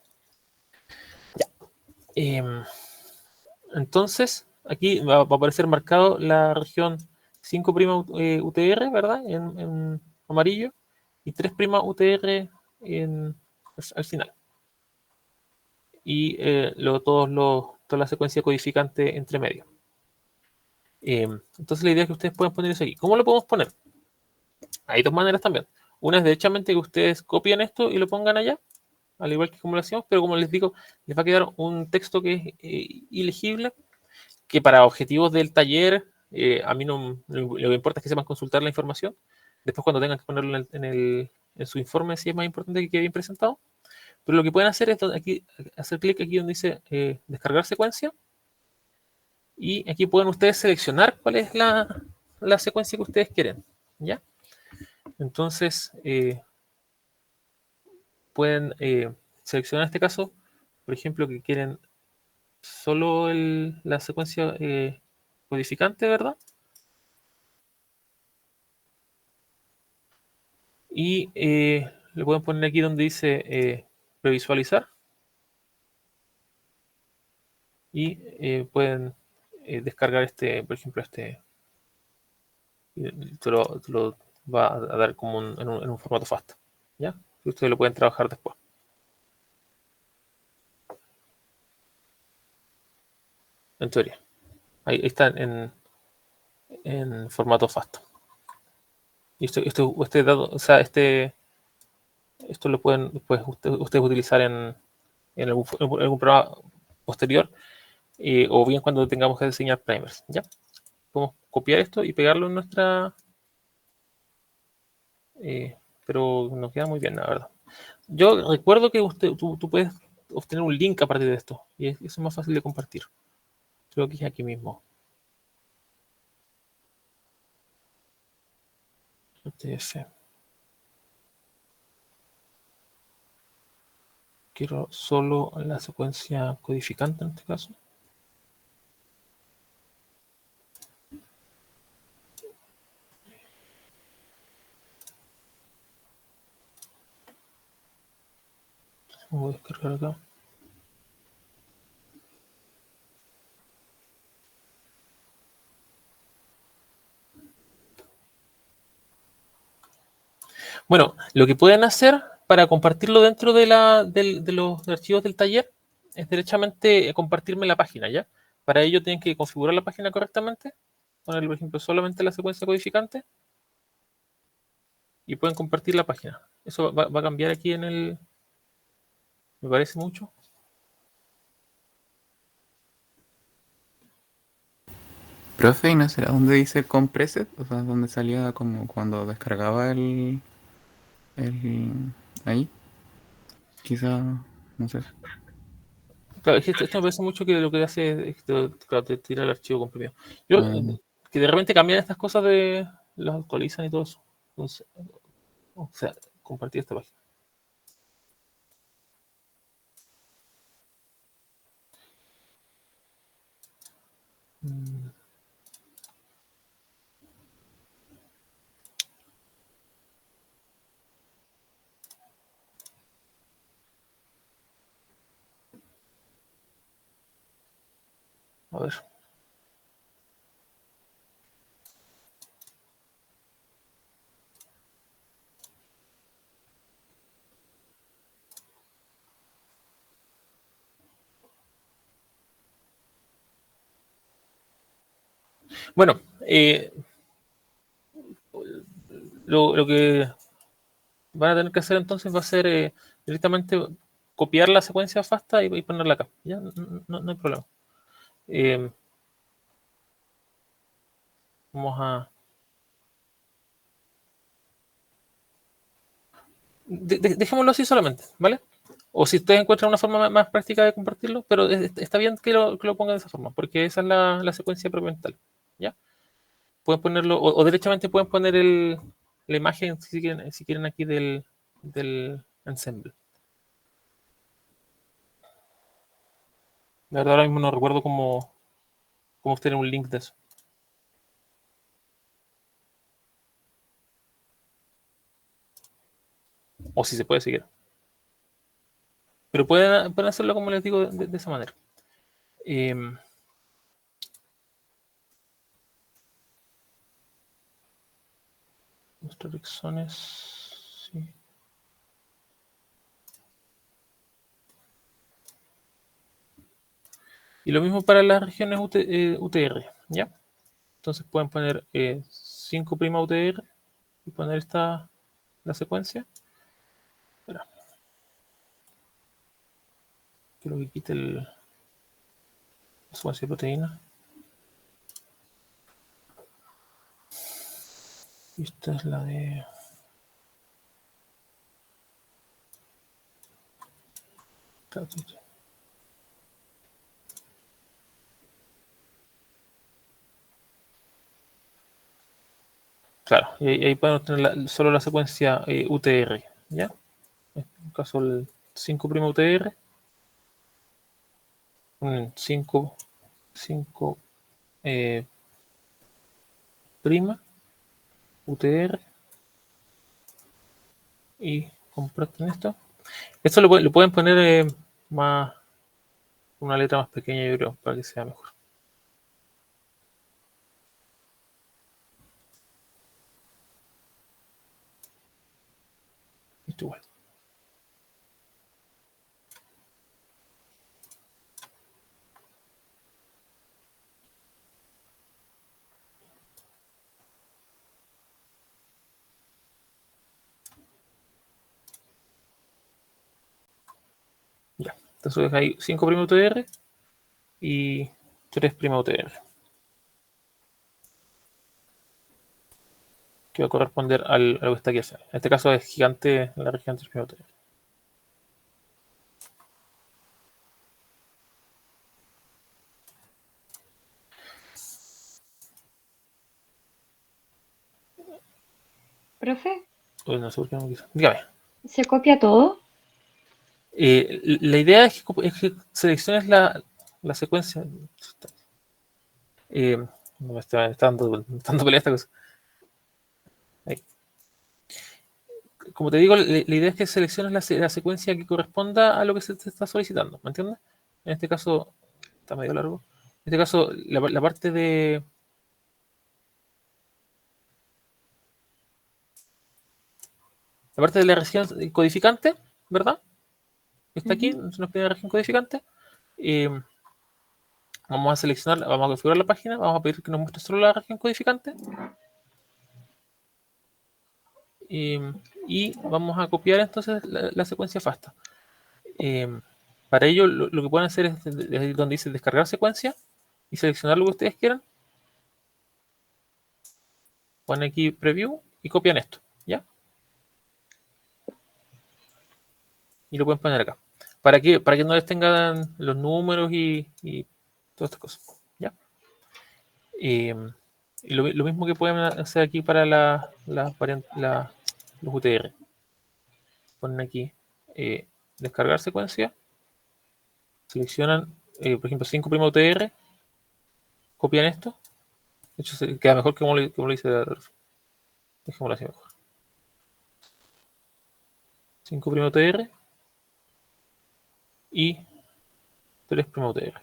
Ya. Entonces, aquí va a aparecer marcado la región 5' UTR, ¿verdad? En amarillo, y 3' UTR al final. Y toda la secuencia codificante entre medio. Entonces la idea es que ustedes puedan poner eso aquí. ¿Cómo lo podemos poner? Hay dos maneras también. Una es derechamente que ustedes copien esto y lo pongan allá, al igual que como lo hacíamos, pero como les digo, les va a quedar un texto que es ilegible, que para objetivos del taller, a mí no lo que importa es que sepan consultar la información. Después cuando tengan que ponerlo en su informe, sí es más importante que quede bien presentado. Pero lo que pueden hacer es aquí, hacer clic aquí donde dice descargar secuencia. Y aquí pueden ustedes seleccionar cuál es la secuencia que ustedes quieren. ¿Ya? Entonces, pueden seleccionar en este caso, por ejemplo, que quieren solo la secuencia codificante, ¿verdad? Y le pueden poner aquí donde dice previsualizar. Y pueden descargar por ejemplo, te lo va a dar como en un formato FASTA. ¿Ya? Y ustedes lo pueden trabajar después. En teoría. Ahí está en formato FASTA. Y este dado, o sea, esto lo pueden después ustedes utilizar en algún programa posterior, o bien cuando tengamos que diseñar primers. ¿Ya? Podemos copiar esto y pegarlo en nuestra... pero nos queda muy bien, la verdad. Yo recuerdo que tú puedes obtener un link a partir de esto, y eso es más fácil de compartir. Creo que es aquí mismo. UTF. Quiero solo la secuencia codificante en este caso. Voy a descargar acá. Bueno, lo que pueden hacer para compartirlo dentro de los archivos del taller es derechamente compartirme la página, ¿ya? Para ello tienen que configurar la página correctamente, ponerle, por ejemplo, solamente la secuencia codificante y pueden compartir la página. Eso va a cambiar aquí en el... Me parece mucho. Profe, ¿y no será donde dice compressed? O sea, donde salía como cuando descargaba el ahí. Quizá, no sé. Claro, es que esto me parece mucho que lo que hace es claro, te tira el archivo comprimido. Yo, que de repente cambian estas cosas de... los actualizan y todo eso. Entonces, o sea, compartir esta página. A ver. Bueno, lo que van a tener que hacer entonces va a ser directamente copiar la secuencia FASTA y ponerla acá. ¿Ya? No hay problema. Vamos a... dejémoslo así solamente, ¿vale? O si ustedes encuentran una forma más práctica de compartirlo, pero está bien que lo pongan de esa forma, porque esa es la secuencia propiamente tal, ¿ya? Pueden ponerlo, o derechamente pueden poner la imagen si quieren aquí del ensemble. La verdad ahora mismo no recuerdo cómo obtener un link de eso. O si se puede seguir. Pero pueden hacerlo como les digo de esa manera. Nuestras direcciones. Sí. Y lo mismo para las regiones UTR, ¿ya? Entonces pueden poner 5' UTR y poner la secuencia. Espera. Quiero que quite la secuencia de proteína. Y esta es la de... Claro, y ahí pueden obtener solo la secuencia UTR, ¿ya? En este caso el 5' UTR. 5 prima UTR y comparten esto. Esto lo pueden poner más una letra más pequeña, yo creo, para que sea mejor. Esto igual. Ya. Entonces hay 5' UTR y 3' UTR. Que va a corresponder a lo que está aquí haciendo. En este caso es gigante en la región 3' UTR. Profe, Uy, no sé por qué no me quiso. Dígame. ¿se copia todo? La idea es que selecciones la secuencia. No me está dando pelea esta cosa. Ahí. como te digo, la idea es que selecciones la secuencia que corresponda a lo que se te está solicitando, ¿me entiendes? En este caso, está medio largo. En este caso, la parte de... La parte de la región codificante, ¿verdad? Está aquí, nos pide la región codificante. Vamos a seleccionar, vamos a configurar la página, vamos a pedir que nos muestre solo la región codificante. Y vamos a copiar entonces la secuencia FASTA. Para ello, lo que pueden hacer es desde donde dice descargar secuencia y seleccionar lo que ustedes quieran. Ponen aquí preview y copian esto, ¿ya? Y lo pueden poner acá. ¿Para qué? Para que no les tengan los números y todas estas cosas, ¿ya? Y lo mismo que pueden hacer aquí para los UTR. Ponen aquí descargar secuencia. Seleccionan, por ejemplo, 5' UTR. Copian esto. De hecho, queda mejor que como lo hice. Dejémoslo así mejor. 5' UTR. Y 3' UTR.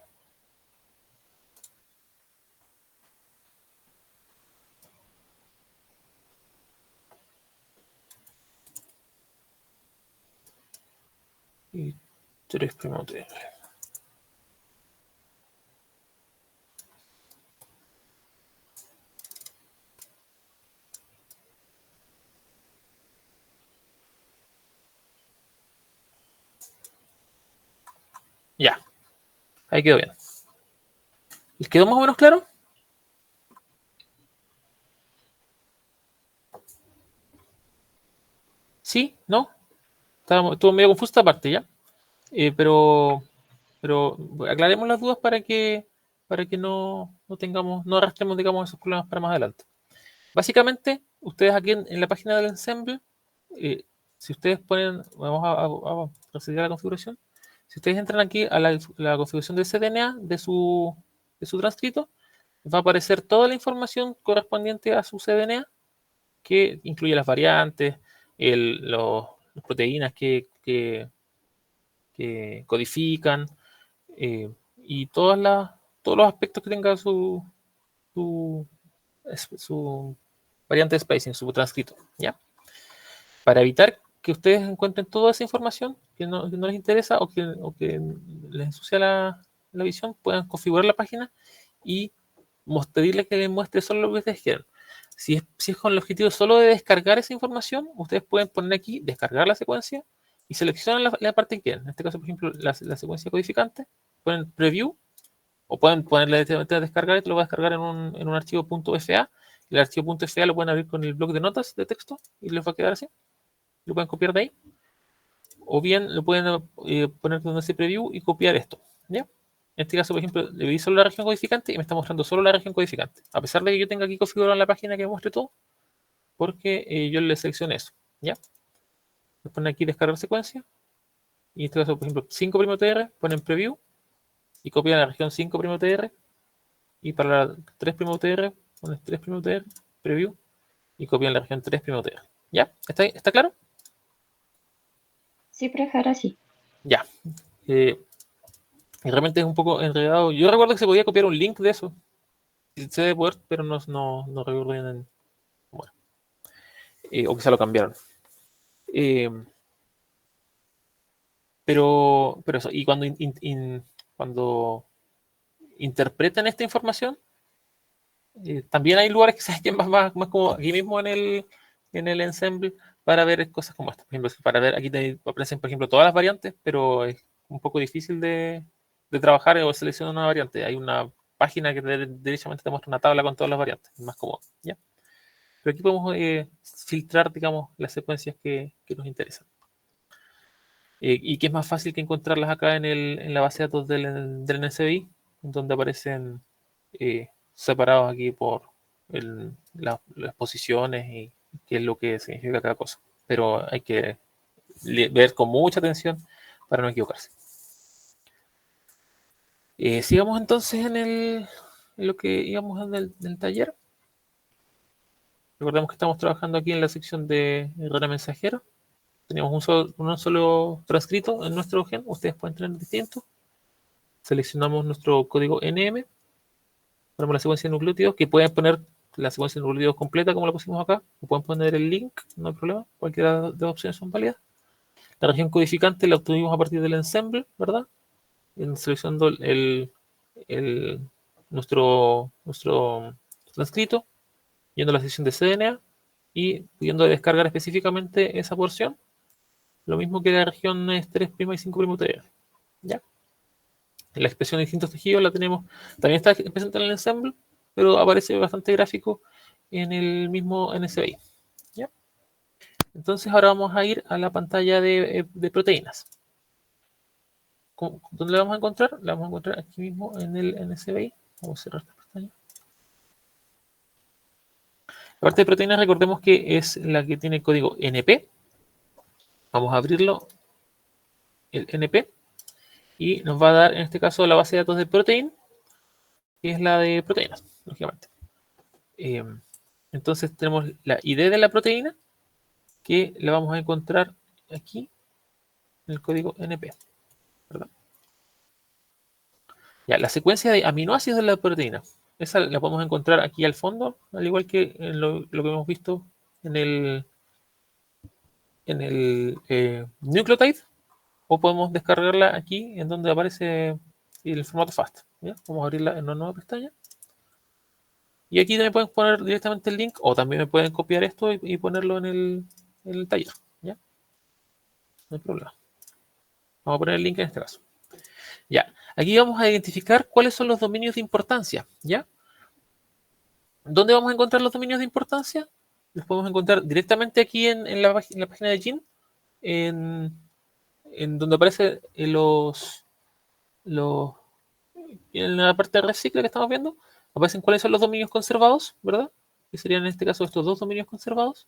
Y 3' UTR. Ya. Ahí quedó bien. ¿Les quedó más o menos claro? ¿Sí? ¿No? Estuvo medio confusa esta parte ya. Pero aclaremos las dudas para que no tengamos, no arrastremos, digamos, esos problemas para más adelante. Básicamente, ustedes aquí en la página del ensemble, si ustedes ponen, vamos a proceder a la configuración. Si ustedes entran aquí a la configuración del CDNA de su transcrito, va a aparecer toda la información correspondiente a su CDNA, que incluye las variantes, las proteínas que codifican, y todos los aspectos que tenga su variante de spacing, su transcrito, ¿ya? Para evitar que ustedes encuentren toda esa información que no les interesa o que les ensucia la visión, puedan configurar la página y pedirle que les muestre solo lo que ustedes quieran. Si es con el objetivo solo de descargar esa información, ustedes pueden poner aquí, descargar la secuencia y seleccionan la parte que quieran. En este caso, por ejemplo, la secuencia codificante, ponen preview o pueden ponerle directamente a descargar y te lo va a descargar en un archivo .fa. El archivo .fa lo pueden abrir con el bloc de notas de texto y les va a quedar así. Lo pueden copiar de ahí. O bien lo pueden poner donde dice preview y copiar esto, ¿ya? En este caso, por ejemplo, le di solo la región codificante y me está mostrando solo la región codificante. A pesar de que yo tenga aquí configurado en la página que me muestre todo, porque yo le seleccioné eso, ¿ya? Le ponen aquí descargar secuencia. Y en este caso, por ejemplo, 5' UTR, ponen preview y copian la región 5' UTR. Y para la 3' UTR, ponen 3' UTR, preview y copian la región 3' UTR. ¿Ya? ¿Está claro? Sí, profe, ahora sí. Ya. Realmente es un poco enredado. Yo recuerdo que se podía copiar un link de eso. Se debe poder, pero no recuerdo bien. Bueno. O quizá lo cambiaron. Pero eso. Y cuando interpretan esta información, también hay lugares que se hallan más como aquí mismo en el ensemble para ver cosas como esta. Por ejemplo, para ver, aquí te aparecen, por ejemplo, todas las variantes, pero es un poco difícil de trabajar o seleccionar una variante. Hay una página que derechamente te muestra una tabla con todas las variantes, es más cómodo, ¿ya? Pero aquí podemos filtrar, digamos, las secuencias que nos interesan. Y que es más fácil que encontrarlas acá en la base de datos del NCBI, donde aparecen separados aquí por las posiciones y qué es lo que significa cada cosa. Pero hay que ver con mucha atención para no equivocarse. Sigamos entonces en lo que íbamos en el taller. Recordemos que estamos trabajando aquí en la sección de red mensajero. Tenemos un solo transcrito en nuestro gen. Ustedes pueden tener distintos. Seleccionamos nuestro código NM. Ponemos la secuencia de nucleótidos, que pueden poner la secuencia de nucleótidos completa, como la pusimos acá, o pueden poner el link, no hay problema. Cualquiera de las opciones son válidas. La región codificante la obtuvimos a partir del ensemble, ¿verdad? Seleccionando nuestro transcrito, yendo a la sección de cDNA y pudiendo descargar específicamente esa porción. Lo mismo que la región 3' y 5' UTR. ¿Ya? La expresión de distintos tejidos la tenemos, también está presente en el ensemble, pero aparece bastante gráfico en el mismo NSBI. ¿Ya? Entonces ahora vamos a ir a la pantalla de proteínas. ¿Dónde la vamos a encontrar? La vamos a encontrar aquí mismo en el NSBI. Vamos a cerrar esta pestaña. La parte de proteínas, recordemos que es la que tiene el código NP. Vamos a abrirlo, el NP, y nos va a dar en este caso la base de datos de protein, que es la de proteínas, lógicamente. Entonces tenemos la ID de la proteína, que la vamos a encontrar aquí en el código NP, ¿verdad? Ya, la secuencia de aminoácidos de la proteína, esa la podemos encontrar aquí al fondo, al igual que en lo que hemos visto en el nucleotide, o podemos descargarla aquí en donde aparece el formato FAST. ¿Ya? Vamos a abrirla en una nueva pestaña. Y aquí también pueden poner directamente el link, o también me pueden copiar esto y ponerlo en el taller. ¿Ya? No hay problema. Vamos a poner el link en este caso. Ya. Aquí vamos a identificar cuáles son los dominios de importancia. ¿Ya? ¿Dónde vamos a encontrar los dominios de importancia? Los podemos encontrar directamente aquí en la página de Gene, en donde aparecen en la parte de recicla que estamos viendo, aparecen cuáles son los dominios conservados, ¿verdad? Que serían en este caso estos dos dominios conservados.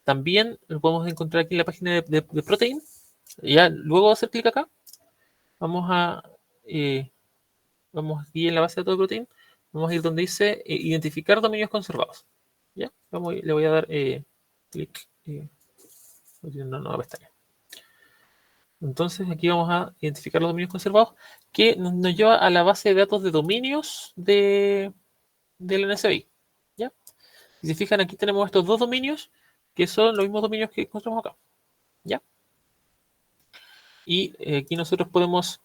También lo podemos encontrar aquí en la página de protein. Ya luego de hacer clic acá, vamos aquí en la base de datos de protein, vamos a ir donde dice identificar dominios conservados. ¿Ya? Le voy a dar clic en una nueva pestaña. Entonces aquí vamos a identificar los dominios conservados, que nos lleva a la base de datos de dominios del NSBI. ¿Ya? Si se fijan, aquí tenemos estos dos dominios, que son los mismos dominios que encontramos acá. ¿Ya? Y aquí nosotros podemos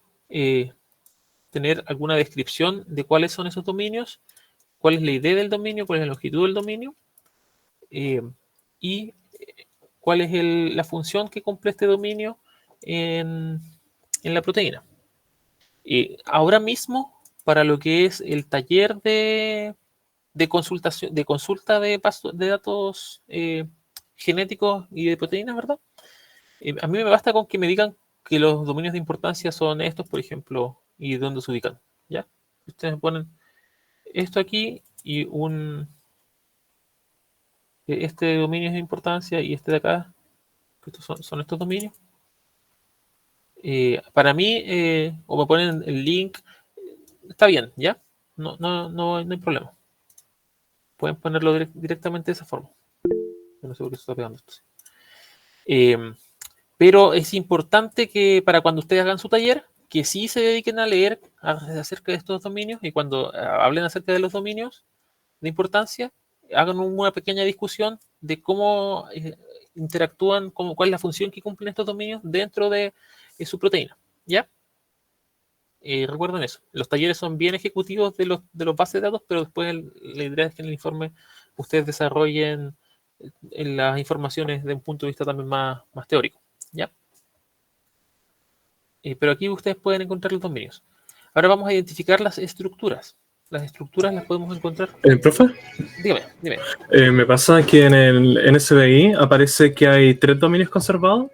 tener alguna descripción de cuáles son esos dominios, cuál es la ID del dominio, cuál es la longitud del dominio, y cuál es la función que cumple este dominio en la proteína. Ahora mismo, para lo que es el taller de consulta de datos genéticos y de proteínas, ¿verdad? A mí me basta con que me digan que los dominios de importancia son estos, por ejemplo, y dónde se ubican. ¿Ya? Ustedes me ponen esto aquí y este dominio es de importancia y este de acá, estos son estos dominios. Para mí, o me ponen el link, está bien, ¿ya? No hay problema. Pueden ponerlo directamente de esa forma. Yo no sé por qué se está pegando esto. Pero es importante que para cuando ustedes hagan su taller, que sí se dediquen a leer acerca de estos dominios, y cuando hablen acerca de los dominios de importancia, hagan una pequeña discusión de cómo interactúan, cuál es la función que cumplen estos dominios dentro de su proteína. ¿Ya? Recuerden eso. Los talleres son bien ejecutivos de los bases de datos, pero después la idea es que en el informe ustedes desarrollen las informaciones de un punto de vista también más teórico. ¿Ya? Pero aquí ustedes pueden encontrar los dominios. Ahora vamos a identificar las estructuras. Las estructuras las podemos encontrar. ¿Profe? Dime. Me pasa que en el NSBI aparece que hay 3 dominios conservados,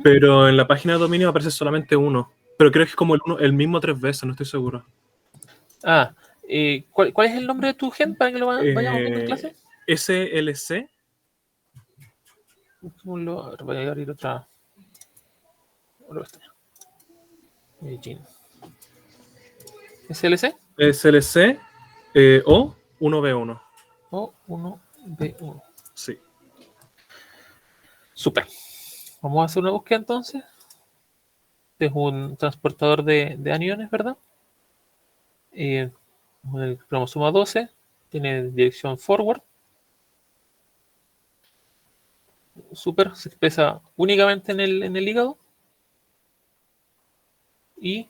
pero en la página de dominio aparece solamente uno. Pero creo que es como el mismo 3 veces, no estoy seguro. ¿Cuál es el nombre de tu gen para que lo vayamos viendo en clase? SLC. Voy a abrir otra pestaña. Gene. SLC. SLC O1B1. O1B1. Sí. Super. Vamos Vamos a hacer una búsqueda entonces. Este es un transportador de aniones, ¿verdad? El cromosoma 12 tiene dirección forward. Super, se expresa únicamente en el hígado. ¿Y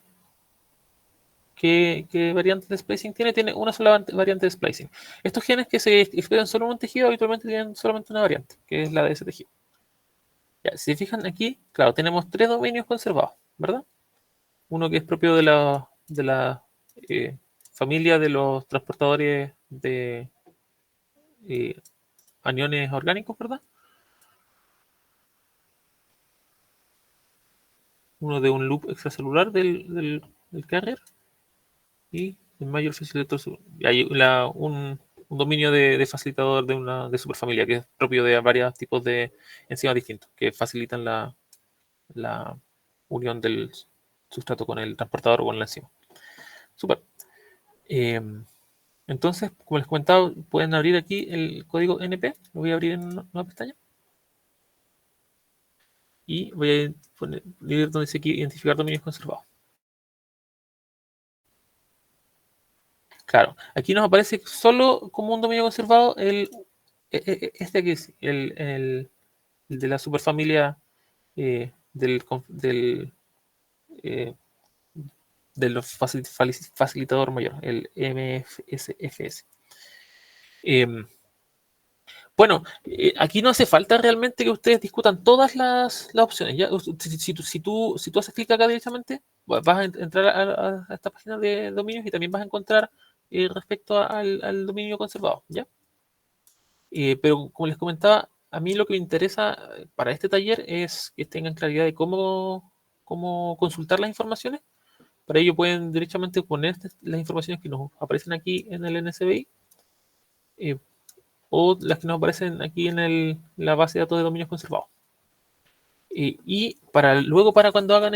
qué variante de splicing tiene? Tiene una sola variante de splicing. Estos genes que se expresan solo en un tejido habitualmente tienen solamente una variante, que es la de ese tejido. Ya, si se fijan aquí, claro, tenemos 3 dominios conservados, ¿verdad? Uno que es propio de la familia de los transportadores de aniones orgánicos, ¿verdad? Uno de un loop extracelular del carrier y el mayor facilitador. Y hay un dominio de facilitador de superfamilia que es propio de varios tipos de enzimas distintos que facilitan la unión del sustrato con el transportador o con la enzima. Super. Entonces, como les comentaba, pueden abrir aquí el código NP. Lo voy a abrir en una pestaña. Y voy a ir donde dice aquí identificar dominios conservados. Claro, aquí nos aparece solo como un dominio conservado este aquí, el de la superfamilia del facilitador mayor, el MFSFS. Bueno, aquí no hace falta realmente que ustedes discutan todas las opciones. ¿Ya? Si tú haces clic acá directamente, vas a entrar a esta página de dominios y también vas a encontrar respecto al dominio conservado. ¿Ya? Pero como les comentaba, a mí lo que me interesa para este taller es que tengan claridad de cómo consultar las informaciones. Para ello pueden directamente poner las informaciones que nos aparecen aquí en el NSBI o las que nos aparecen aquí en la base de datos de dominios conservados. Y luego para cuando hagan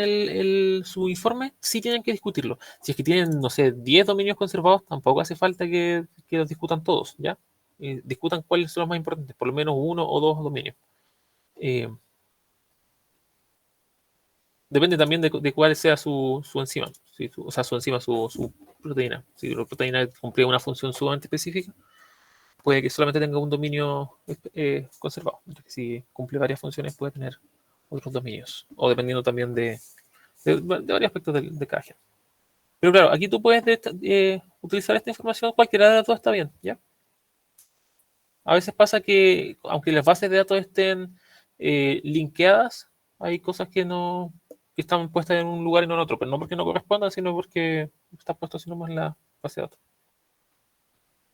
su informe, sí tienen que discutirlo. Si es que tienen, no sé, 10 dominios conservados, tampoco hace falta que los discutan todos, ¿ya? Discutan cuáles son los más importantes, por lo menos 1 o 2 dominios. Depende también de cuál sea su enzima, o sea, su enzima, su proteína. Si la proteína cumple una función sumamente específica, puede que solamente tenga un dominio conservado. Si cumple varias funciones, puede tener otros dominios. O dependiendo también de varios aspectos de cada gen. Pero claro, aquí tú puedes utilizar esta información, cualquiera de las dos está bien, ¿ya? A veces pasa que, aunque las bases de datos estén linkeadas, hay cosas que están puestas en un lugar y no en otro, pero no porque no correspondan, sino porque está puesto así nomás en la base de datos.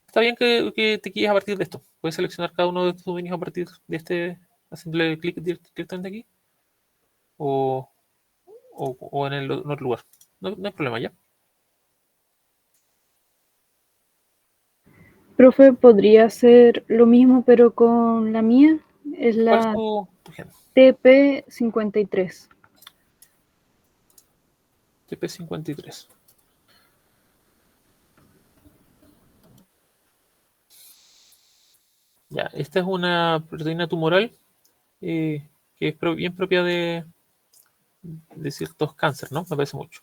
Está bien que te guíes a partir de esto. Puedes seleccionar cada uno de tus dominios a partir de haciéndole clic directamente aquí o en otro lugar. No hay problema, ¿ya? Profe, ¿podría hacer lo mismo pero con la mía? Es ¿Cuál es la tu gen? TP53. TP53. Ya, esta es una proteína tumoral que es bien propia de ciertos cánceres, ¿no? Me parece mucho.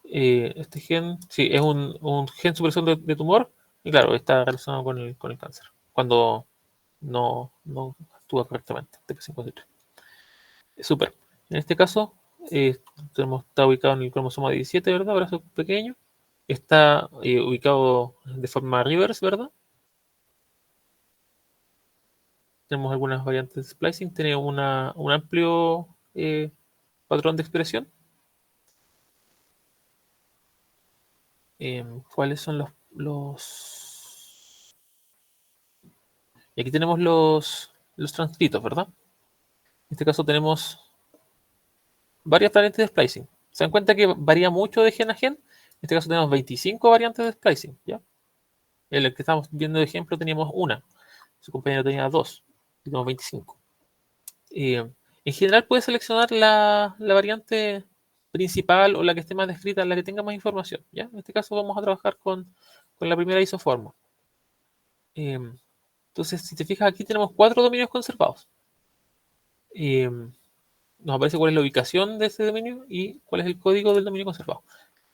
Este gen, sí, es un gen supresor de tumor y claro, está relacionado con el cáncer, cuando no actúa correctamente, TP53. Súper. En este caso, está ubicado en el cromosoma 17, ¿verdad? Brazo pequeño. Está ubicado de forma reverse, ¿verdad? Tenemos algunas variantes de splicing. Tiene un amplio patrón de expresión. ¿Cuáles son los? Y aquí tenemos los transcritos, ¿verdad? En este caso tenemos varias variantes de splicing. ¿Se dan cuenta que varía mucho de gen a gen? En este caso tenemos 25 variantes de splicing, ¿ya? En el que estamos viendo de ejemplo teníamos una. Su compañero tenía 2. Y tenemos 25. En general puedes seleccionar la variante principal o la que esté más descrita, la que tenga más información, ¿ya? En este caso vamos a trabajar con la primera isoforma. Entonces, si te fijas aquí tenemos 4 dominios conservados. nos aparece cuál es la ubicación de ese dominio y cuál es el código del dominio conservado.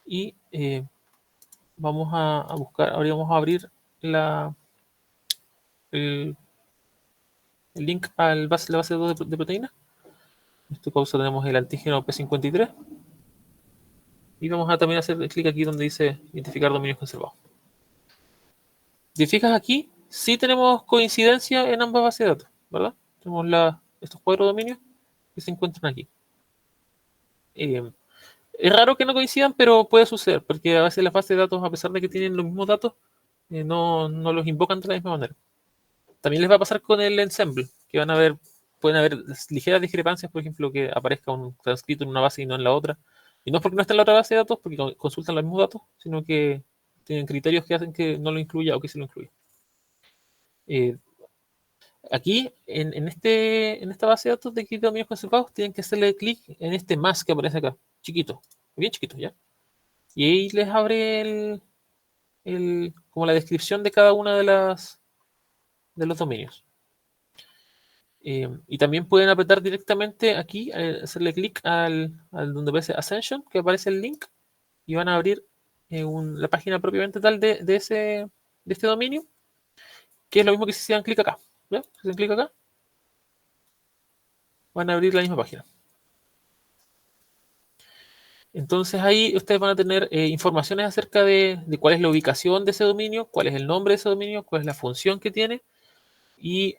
Y vamos a buscar, ahora vamos a abrir el link a la base de datos de proteínas. En este caso tenemos el antígeno P53. Y vamos a también hacer clic aquí donde dice identificar dominios conservados. Si te fijas aquí, sí tenemos coincidencia en ambas bases de datos, ¿verdad? Tenemos estos 4 dominios que se encuentran aquí. Es raro que no coincidan, pero puede suceder, porque a veces las bases de datos, a pesar de que tienen los mismos datos, no los invocan de la misma manera. También les va a pasar con el ensemble, que pueden haber ligeras discrepancias, por ejemplo, que aparezca un transcrito en una base y no en la otra. Y no es porque no está en la otra base de datos, porque consultan los mismos datos, sino que tienen criterios que hacen que no lo incluya o que se lo incluya. Aquí, en esta base de datos de kit de dominios conservados, tienen que hacerle clic en este más que aparece acá, chiquito, bien chiquito, ¿ya? Y ahí les abre como la descripción de cada una de los dominios. Y también pueden apretar directamente aquí, hacerle clic al donde aparece Ascension, que aparece el link, y van a abrir la página propiamente tal de este dominio, que es lo mismo que si se dan clic acá. ¿Ya? Si se dan clic acá, van a abrir la misma página. Entonces ahí ustedes van a tener informaciones acerca de cuál es la ubicación de ese dominio, cuál es el nombre de ese dominio, cuál es la función que tiene y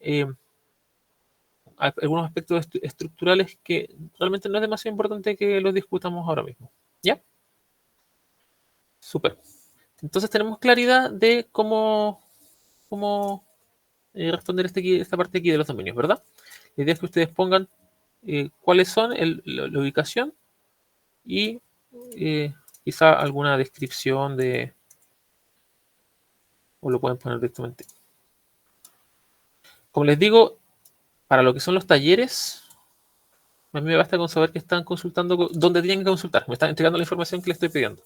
algunos aspectos estructurales que realmente no es demasiado importante que los discutamos ahora mismo. ¿Ya? Súper. Entonces tenemos claridad de cómo responder esta parte aquí de los dominios, ¿verdad? La idea es que ustedes pongan cuáles son la ubicación y quizá alguna descripción o lo pueden poner directamente. Como les digo, para lo que son los talleres, a mí me basta con saber que están consultando dónde tienen que consultar. Me están entregando la información que les estoy pidiendo.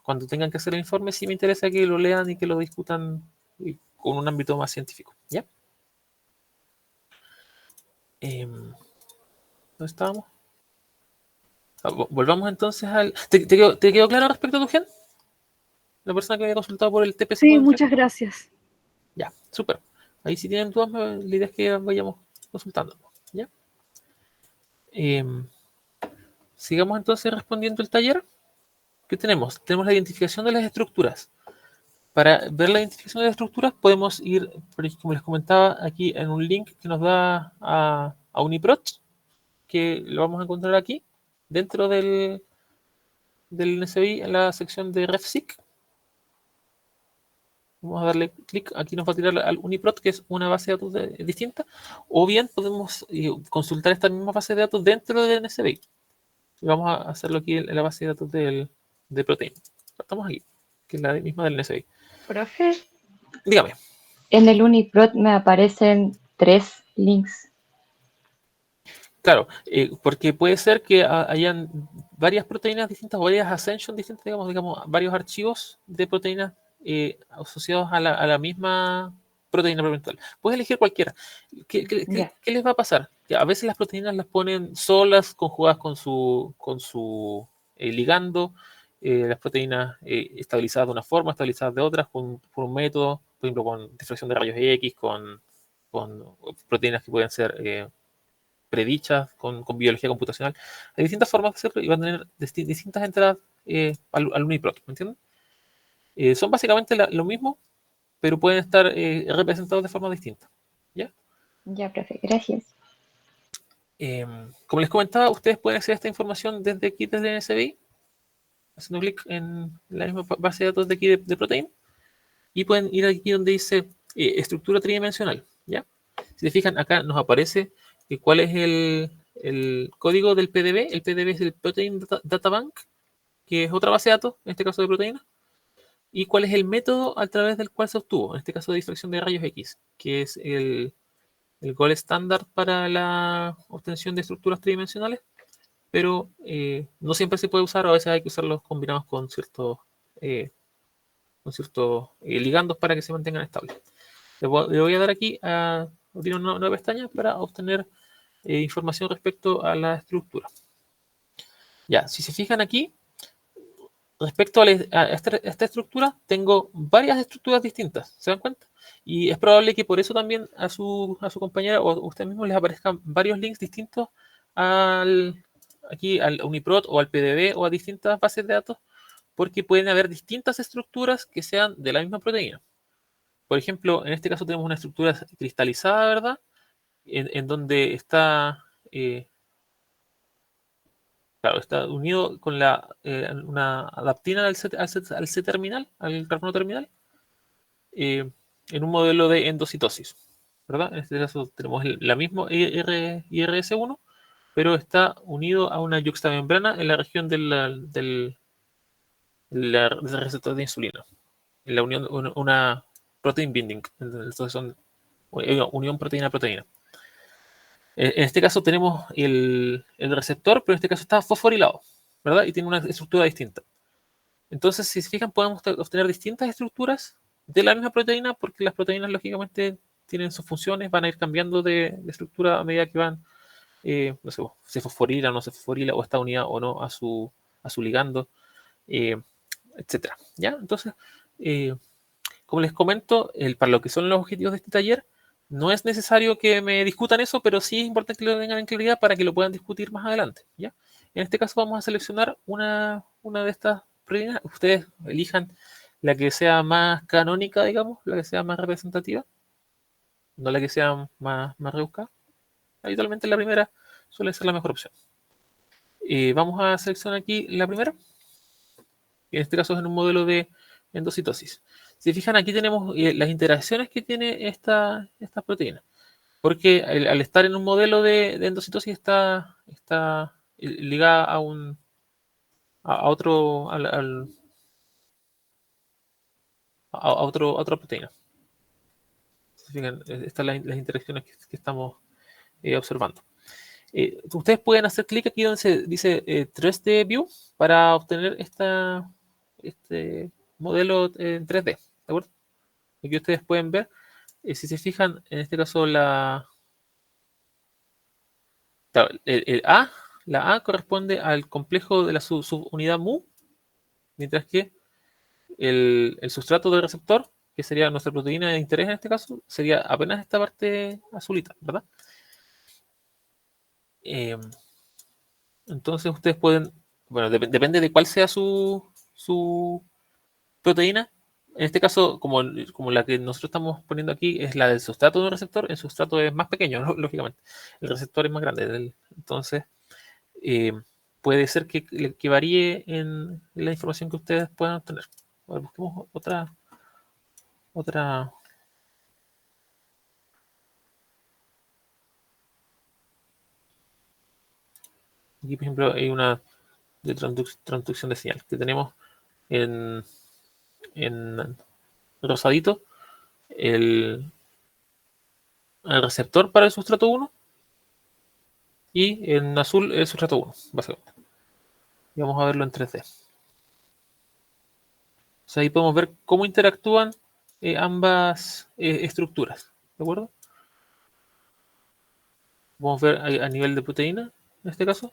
Cuando tengan que hacer el informe, sí me interesa que lo lean y que lo discutan con un ámbito más científico. ¿Ya? ¿Dónde estábamos? Volvamos entonces al... ¿Te quedó claro respecto a tu gen? La persona que había consultado por el TP53. Sí, muchas gracias. Ya, súper. Ahí si tienen dudas, la idea es que vayamos consultando. ¿Ya? Sigamos entonces respondiendo el taller. ¿Qué tenemos? Tenemos la identificación de las estructuras. Para ver la identificación de las estructuras podemos ir, como les comentaba, aquí en un link que nos da a UniProt, que lo vamos a encontrar aquí, dentro del NSBI, en la sección de RefSeq. Vamos a darle clic, aquí nos va a tirar al UniProt, que es una base de datos distinta, o bien podemos consultar esta misma base de datos dentro del NSBI. Vamos a hacerlo aquí en la base de datos de Protein. Estamos aquí, que es la misma del NSBI. Profe, Dígame. en el UniProt me aparecen 3 links. Claro, porque puede ser que hayan varias proteínas distintas o varias Ascension distintas, digamos, varios archivos de proteínas asociados a la misma proteína propiamente. Puedes elegir cualquiera. ¿Qué les va a pasar? Que a veces las proteínas las ponen solas, conjugadas con su ligando, las proteínas estabilizadas de una forma, estabilizadas de otras, por un método, por ejemplo, con difracción de rayos X, con proteínas que pueden ser predichas con biología computacional. Hay distintas formas de hacerlo y van a tener distintas entradas al UniProt, ¿me entienden? Son básicamente lo mismo, pero pueden estar representados de forma distinta. ¿Ya? Ya, profe, gracias. Como les comentaba, ustedes pueden acceder a esta información desde aquí, desde NSBI, haciendo clic en la misma base de datos de aquí de Protein, y pueden ir aquí donde dice estructura tridimensional. ¿Ya? Si se fijan, acá nos aparece cuál es el código del PDB. El PDB es el Protein Data Bank, que es otra base de datos, en este caso de proteínas. Y cuál es el método a través del cual se obtuvo, en este caso de difracción de rayos X, que es el gold estándar para la obtención de estructuras tridimensionales, pero no siempre se puede usar, a veces hay que usarlos combinados con ciertos ligandos para que se mantengan estables. Le voy a dar aquí a abrir una nueva pestaña para obtener información respecto a la estructura. Ya, si se fijan aquí, respecto a esta estructura, tengo varias estructuras distintas, ¿se dan cuenta? Y es probable que por eso también a su compañera o a usted mismo les aparezcan varios links distintos aquí al UniProt o al PDB o a distintas bases de datos, porque pueden haber distintas estructuras que sean de la misma proteína. Por ejemplo, en este caso tenemos una estructura cristalizada, ¿verdad? En donde está, claro, está unido con una adaptina al C-terminal, al carbono terminal, en un modelo de endocitosis, ¿verdad? En este caso tenemos la misma IRS1, pero está unido a una yuxtamembrana en la región del receptor de insulina, en la unión, una protein binding, entonces son unión proteína-proteína. En este caso tenemos el receptor, pero en este caso está fosforilado, ¿verdad? Y tiene una estructura distinta. Entonces, si se fijan, podemos obtener distintas estructuras de la misma proteína, porque las proteínas, lógicamente, tienen sus funciones, van a ir cambiando de estructura a medida que van, no sé, se fosforila o no se fosforila, o está unida o no a su ligando, etcétera. ¿Ya? Entonces, como les comento, para lo que son los objetivos de este taller, no es necesario que me discutan eso, pero sí es importante que lo tengan en claridad para que lo puedan discutir más adelante, ¿ya? En este caso vamos a seleccionar una de estas proteínas. Ustedes elijan la que sea más canónica, digamos, la que sea más representativa, no la que sea más rebuscada. Habitualmente la primera suele ser la mejor opción. Vamos a seleccionar aquí la primera. En este caso es en un modelo de endocitosis. Si fijan, aquí tenemos las interacciones que tiene esta proteína. Porque al estar en un modelo de endocitosis está ligada a otra proteína. Si fijan, están las interacciones que estamos observando. Ustedes pueden hacer clic aquí donde se dice 3D View para obtener este modelo en 3D, ¿de acuerdo? Aquí ustedes pueden ver, si se fijan, en este caso claro, la A corresponde al complejo de la subunidad mu, mientras que el sustrato del receptor, que sería nuestra proteína de interés en este caso, sería apenas esta parte azulita, ¿verdad? Entonces ustedes pueden, bueno, depende de cuál sea su proteína. En este caso, como la que nosotros estamos poniendo aquí es la del sustrato de un receptor, el sustrato es más pequeño, ¿no? Lógicamente. El receptor es más grande. Entonces, puede ser que varíe en la información que ustedes puedan obtener. Ahora busquemos otra. Aquí, por ejemplo, hay una de transducción de señal que tenemos en rosadito el receptor para el sustrato 1 y en azul el sustrato 1, básicamente. Y vamos a verlo en 3D. O sea, ahí podemos ver cómo interactúan ambas estructuras, ¿de acuerdo? Vamos a ver a nivel de proteína, en este caso.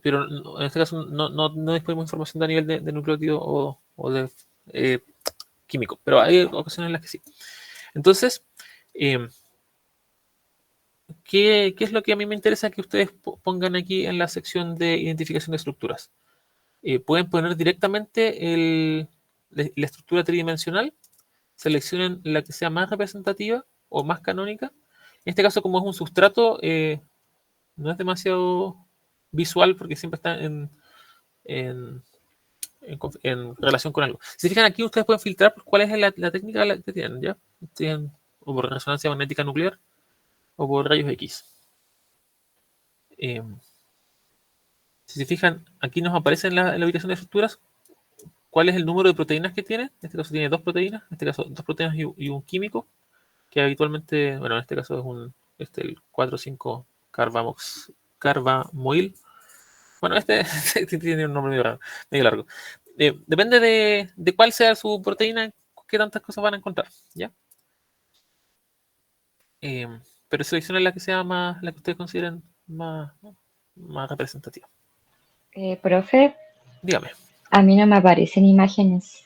Pero en este caso no disponemos información a nivel de nucleótido o de químico, pero hay ocasiones en las que sí. Entonces, ¿qué es lo que a mí me interesa que ustedes pongan aquí en la sección de identificación de estructuras? Pueden poner directamente la estructura tridimensional, seleccionen la que sea más representativa o más canónica. En este caso, como es un sustrato, no es demasiado visual porque siempre está en relación con algo. Si se fijan aquí, ustedes pueden filtrar por cuál es la técnica que tienen, ¿ya? Tienen o por resonancia magnética nuclear o por rayos X. Si se fijan, aquí nos aparece en la ubicación de estructuras cuál es el número de proteínas que tiene. En este caso tiene 2 proteínas, en este caso 2 proteínas y un químico, que habitualmente, bueno, en este caso es el 4,5 carbamoil. Bueno, este tiene un nombre medio largo. Depende de cuál sea su proteína, qué tantas cosas van a encontrar, ¿ya? pero seleccionen la que sea más, la que ustedes consideren más representativa. Profe, Dígame, a mí no me aparecen imágenes.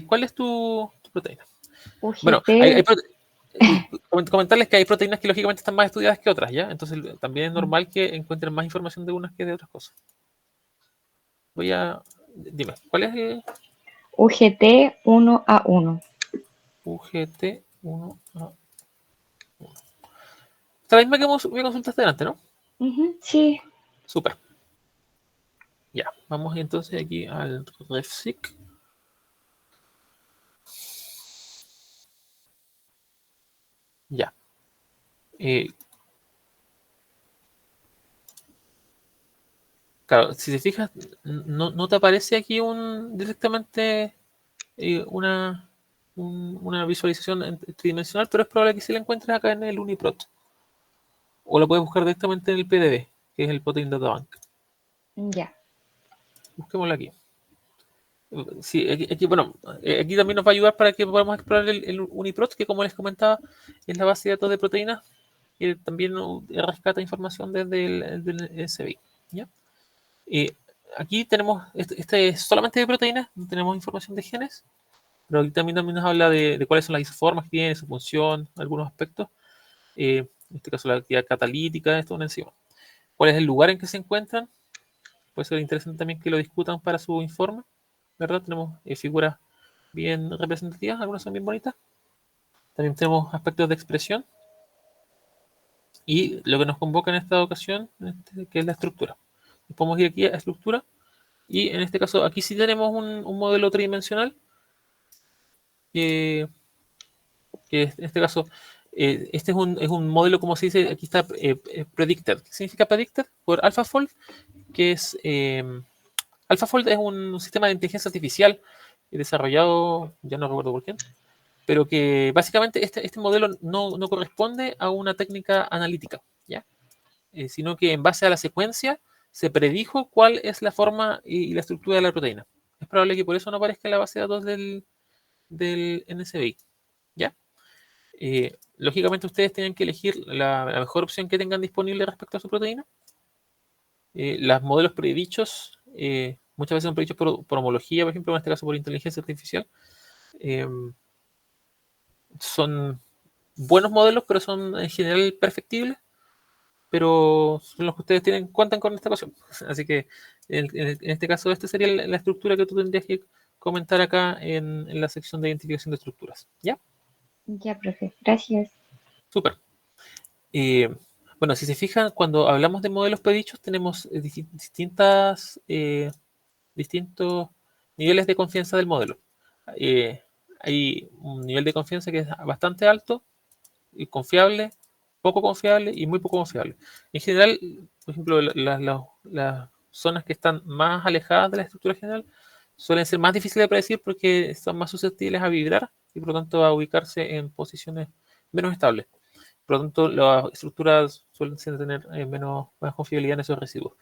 ¿cuál es tu proteína? Bueno, UGT, comentarles que hay proteínas que lógicamente están más estudiadas que otras, ¿ya? Entonces también es normal que encuentren más información de unas que de otras cosas. Dime, ¿cuál es el UGT 1A1. UGT1A1? Esta es la misma que consultaste delante, ¿no? Sí. Súper. Ya, vamos entonces aquí al RefSeq. Ya. Claro, si te fijas, no te aparece aquí directamente una visualización tridimensional, pero es probable que sí la encuentres acá en el Uniprot. O la puedes buscar directamente en el PDB, que es el Protein Data Bank. Ya. Busquémosla aquí. Sí, aquí también nos va a ayudar para que podamos explorar el Uniprot, que como les comentaba, es la base de datos de proteínas y también rescata información desde el SBI. ¿Ya? Aquí tenemos, este es solamente de proteínas, no tenemos información de genes, pero aquí también nos habla de cuáles son las isoformas que tiene, su función, algunos aspectos. En este caso, la actividad catalítica de esta enzima. ¿Cuál es el lugar en que se encuentran? Puede ser interesante también que lo discutan para su informe, ¿verdad? Tenemos figuras bien representativas, algunas son bien bonitas. También tenemos aspectos de expresión y lo que nos convoca en esta ocasión, que es la estructura. Podemos ir aquí a estructura y en este caso aquí sí tenemos un modelo tridimensional que en este caso este es un modelo, como se dice, aquí está predicted. ¿Qué significa predicted? Por AlphaFold, que es AlphaFold es un sistema de inteligencia artificial desarrollado, ya no recuerdo por quién, pero que básicamente este modelo no corresponde a una técnica analítica, ¿ya? Sino que en base a la secuencia se predijo cuál es la forma y la estructura de la proteína. Es probable que por eso no aparezca en la base de datos del NSBI, ¿ya? Lógicamente ustedes tienen que elegir la mejor opción que tengan disponible respecto a su proteína. Los modelos predichos, muchas veces son predichos por homología, por ejemplo, en este caso por inteligencia artificial. Son buenos modelos, pero son en general perfectibles, pero son los que ustedes cuentan con esta ocasión. Así que en este caso, esta sería la estructura que tú tendrías que comentar acá en la sección de identificación de estructuras. ¿Ya? Ya, profe. Gracias. Súper. Bueno, si se fijan, cuando hablamos de modelos predichos, tenemos distintos niveles de confianza del modelo. Hay un nivel de confianza que es bastante alto, y confiable, poco confiable y muy poco confiable. En general, por ejemplo, las zonas que están más alejadas de la estructura general suelen ser más difíciles de predecir porque son más susceptibles a vibrar y por lo tanto a ubicarse en posiciones menos estables. Por lo tanto, las estructuras suelen tener más confiabilidad en esos residuos.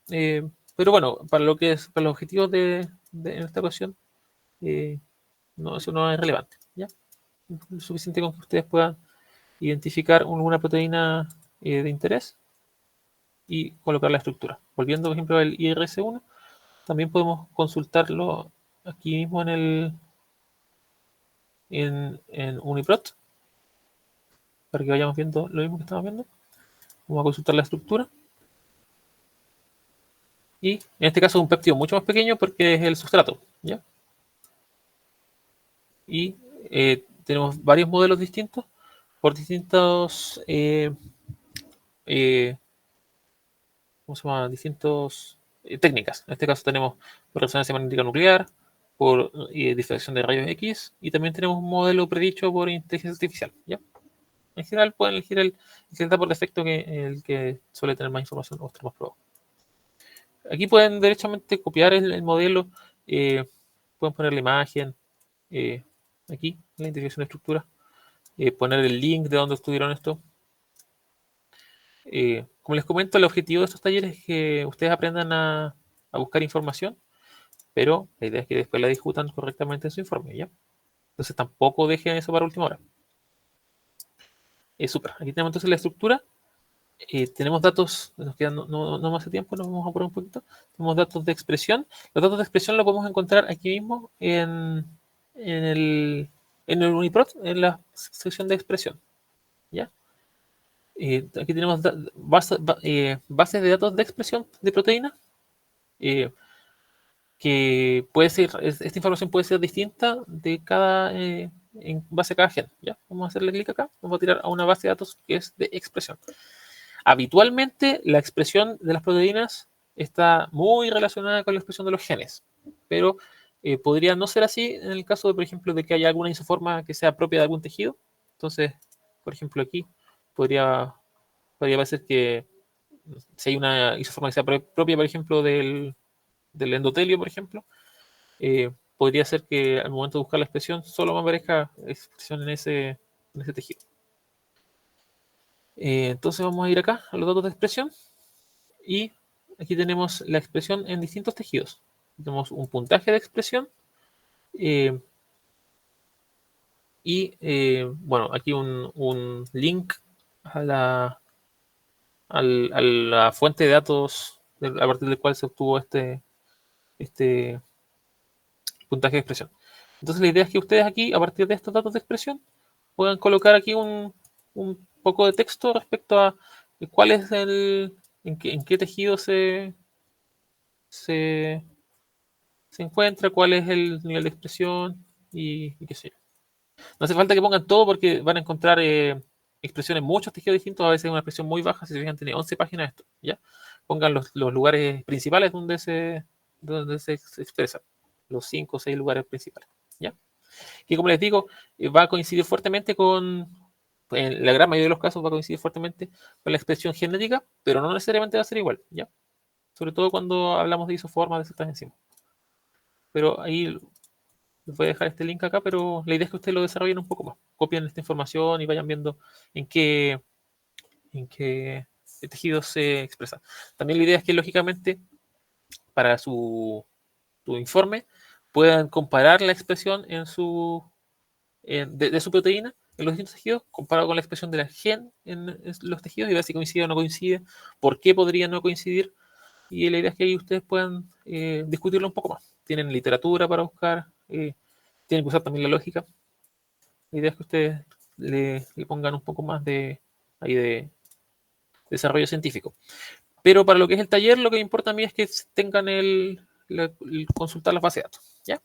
Pero bueno, para los objetivos en esta ocasión, eso no es relevante. ¿Ya? Es suficiente con que ustedes puedan identificar una proteína de interés y colocar la estructura. Volviendo, por ejemplo, al IRS1, también podemos consultarlo aquí mismo en Uniprot, para que vayamos viendo lo mismo que estamos viendo. Vamos a consultar la estructura. Y en este caso es un péptido mucho más pequeño porque es el sustrato, ¿ya? Y tenemos varios modelos distintos por distintos ¿cómo se llama? Distintas técnicas. En este caso tenemos por resonancia magnética nuclear, por difracción de rayos X y también tenemos un modelo predicho por inteligencia artificial, ¿ya? En general pueden elegir el que está por defecto, el que suele tener más información o estar más probado. Aquí pueden derechamente copiar el modelo, pueden poner la imagen, aquí, la identificación de estructura, poner el link de donde estuvieron esto. Como les comento, el objetivo de estos talleres es que ustedes aprendan a buscar información, pero la idea es que después la discutan correctamente en su informe, ¿ya? Entonces tampoco dejen eso para última hora. Súper. Aquí tenemos entonces la estructura. Tenemos datos, nos quedan no más de tiempo, nos vamos a apurar un poquito. Tenemos datos de expresión. Los datos de expresión los podemos encontrar aquí mismo en el UniProt, en la sección de expresión. ¿Ya? Aquí tenemos bases de datos de expresión de proteínas. Que puede ser, esta información puede ser distinta de cada, en base a cada gen. ¿Ya? Vamos a hacerle clic acá, vamos a tirar a una base de datos que es de expresión. Habitualmente la expresión de las proteínas está muy relacionada con la expresión de los genes, pero podría no ser así en el caso de, por ejemplo, de que haya alguna isoforma que sea propia de algún tejido. Entonces, por ejemplo, aquí podría parecer que si hay una isoforma que sea propia, por ejemplo, del endotelio, por ejemplo, podría ser que al momento de buscar la expresión solo me aparezca expresión en ese tejido. Entonces vamos a ir acá a los datos de expresión y aquí tenemos la expresión en distintos tejidos. Tenemos un puntaje de expresión y bueno, aquí un link a la fuente de datos a partir del cual se obtuvo este puntaje de expresión. Entonces la idea es que ustedes aquí, a partir de estos datos de expresión, puedan colocar aquí un poco de texto respecto a cuál es en qué tejido se encuentra, cuál es el nivel de expresión y qué sé yo. No hace falta que pongan todo porque van a encontrar expresiones en muchos tejidos distintos, a veces una expresión muy baja, si se fijan tiene 11 páginas esto, ¿ya? Pongan los lugares principales donde se expresa, los 5 o 6 lugares principales, ¿ya? Que como les digo, va a coincidir fuertemente en la gran mayoría de los casos va a coincidir fuertemente con la expresión genética, pero no necesariamente va a ser igual, ¿ya? Sobre todo cuando hablamos de isoformas de ciertas enzimas. Pero ahí les voy a dejar este link acá, pero la idea es que ustedes lo desarrollen un poco más. Copien esta información y vayan viendo en qué tejido se expresa. También la idea es que, lógicamente, para su informe, puedan comparar la expresión de su proteína en los distintos tejidos, comparado con la expresión de la gen en los tejidos y ver si coincide o no coincide, por qué podría no coincidir. Y la idea es que ahí ustedes puedan discutirlo un poco más. Tienen literatura para buscar, tienen que usar también la lógica. La idea es que ustedes le pongan un poco más de desarrollo científico. Pero para lo que es el taller, lo que me importa a mí es que tengan el consultar las bases de datos, ¿ya?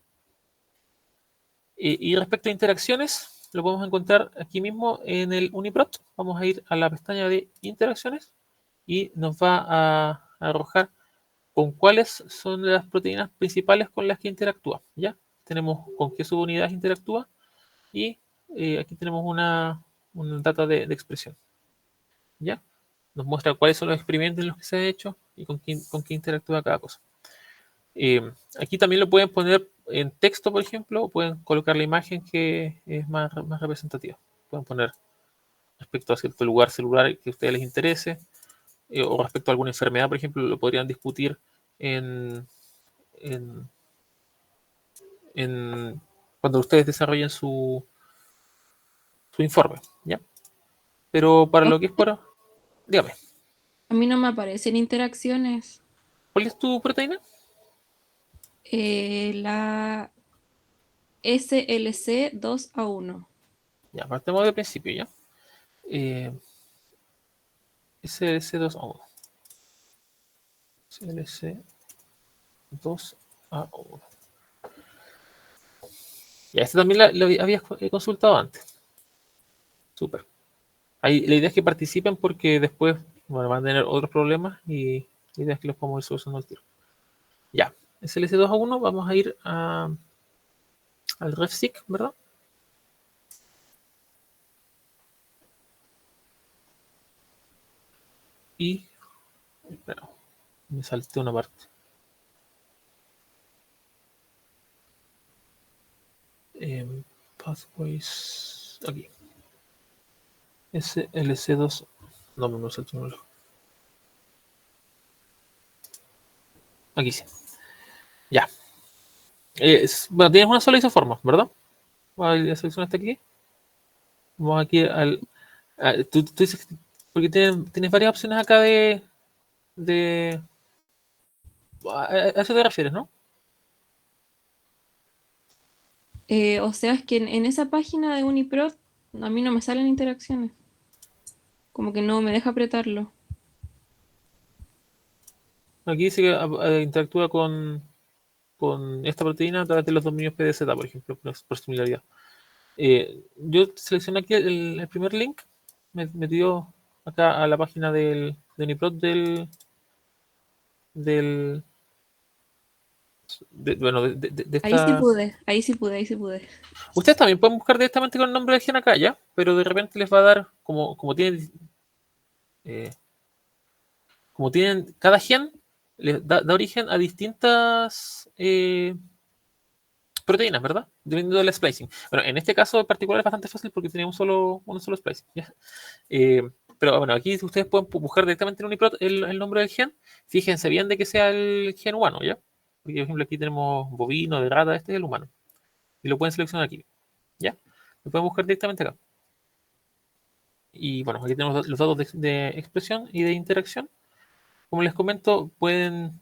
Y respecto a interacciones, lo podemos encontrar aquí mismo en el UniProt. Vamos a ir a la pestaña de interacciones y nos va a arrojar con cuáles son las proteínas principales con las que interactúa, ¿ya? Tenemos con qué subunidades interactúa y aquí tenemos una data de expresión, ¿ya? Nos muestra cuáles son los experimentos en los que se ha hecho y con qué interactúa cada cosa. Aquí también lo pueden poner en texto, por ejemplo, o pueden colocar la imagen que es más representativa. Pueden poner respecto a cierto lugar celular que a ustedes les interese, o respecto a alguna enfermedad, por ejemplo, lo podrían discutir cuando ustedes desarrollen su informe, ¿ya? Pero para lo que es por... Dígame. A mí no me aparecen interacciones. ¿Cuál es tu proteína? La SLC2A1. Ya, partemos del principio, ¿ya? SLC2A1. SLC2A1. Ya, este también lo habías consultado antes. Súper. Ahí, la idea es que participen porque después van a tener otros problemas y la idea es que los podamos ir solucionando al tiro. Ya, SLC2A1, vamos a ir al RefSeq, ¿verdad? Y, espera, me salté una parte. Pathways, aquí. SLC2, no me salté uno. Aquí sí. Ya. Bueno, tienes una sola isoforma, ¿verdad? La selección está aquí. Vamos aquí al Tú dices, porque tienes varias opciones acá de a eso te refieres, ¿no? O sea, es que en esa página de Uniprot a mí no me salen interacciones. Como que no me deja apretarlo. Aquí dice que interactúa con esta proteína a través de los dominios PDZ, por ejemplo, por similaridad. Yo seleccioné aquí el primer link, me dio acá a la página de Uniprot bueno, de Ahí sí esta. pude, ahí sí pude, ahí sí pude. Ustedes también pueden buscar directamente con el nombre del gen acá, ¿ya? Pero de repente les va a dar, eh, como tienen, cada gen les da origen a distintas proteínas, ¿verdad? Dependiendo del splicing. Bueno, en este caso en particular es bastante fácil porque tiene un solo splicing, ¿ya? Pero bueno, aquí ustedes pueden buscar directamente en Uniprot el nombre del gen. Fíjense bien de que sea el gen humano, ¿ya? Porque, por ejemplo, aquí tenemos bovino, de rata, este es el humano. Y lo pueden seleccionar aquí, ¿ya? Lo pueden buscar directamente acá. Y bueno, aquí tenemos los datos de expresión y de interacción. Como les comento, pueden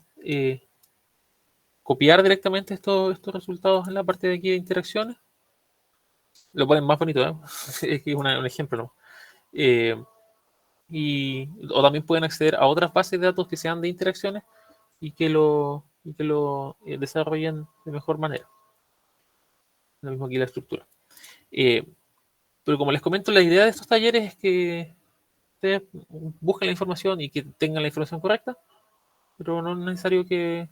copiar directamente estos resultados en la parte de aquí de interacciones. Lo ponen más bonito, ¿eh? Es que es un ejemplo, ¿no? O también pueden acceder a otras bases de datos que sean de interacciones y que lo desarrollen de mejor manera. Lo mismo aquí la estructura. Pero como les comento, la idea de estos talleres es que ustedes busquen la información y que tengan la información correcta, pero no es necesario que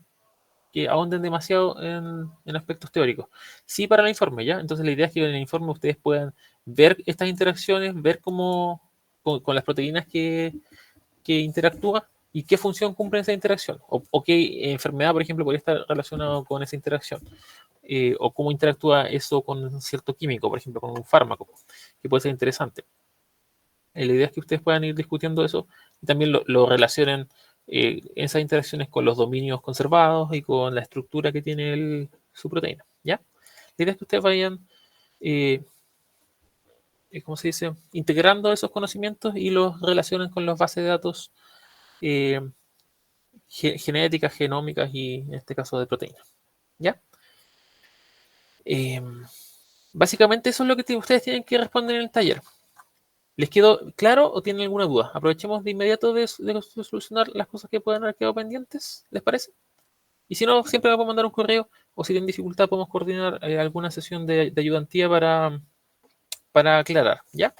ahonden demasiado en aspectos teóricos. Sí para el informe, ¿ya? Entonces la idea es que en el informe ustedes puedan ver estas interacciones, ver cómo con las proteínas que interactúan y qué función cumple esa interacción, o qué enfermedad, por ejemplo, podría estar relacionado con esa interacción, o cómo interactúa eso con un cierto químico, por ejemplo, con un fármaco, que puede ser interesante. La idea es que ustedes puedan ir discutiendo eso y también lo relacionen esas interacciones con los dominios conservados y con la estructura que tiene su proteína, ¿ya? La idea es que ustedes vayan, ¿cómo se dice?, integrando esos conocimientos y los relacionen con las bases de datos genéticas, genómicas y en este caso de proteínas, ¿ya? Básicamente eso es lo que ustedes tienen que responder en el taller. ¿Les quedó claro o tienen alguna duda? Aprovechemos de inmediato de solucionar las cosas que puedan haber quedado pendientes, ¿les parece? Y si no, siempre me pueden mandar un correo o si tienen dificultad podemos coordinar alguna sesión de ayudantía para aclarar, ¿ya?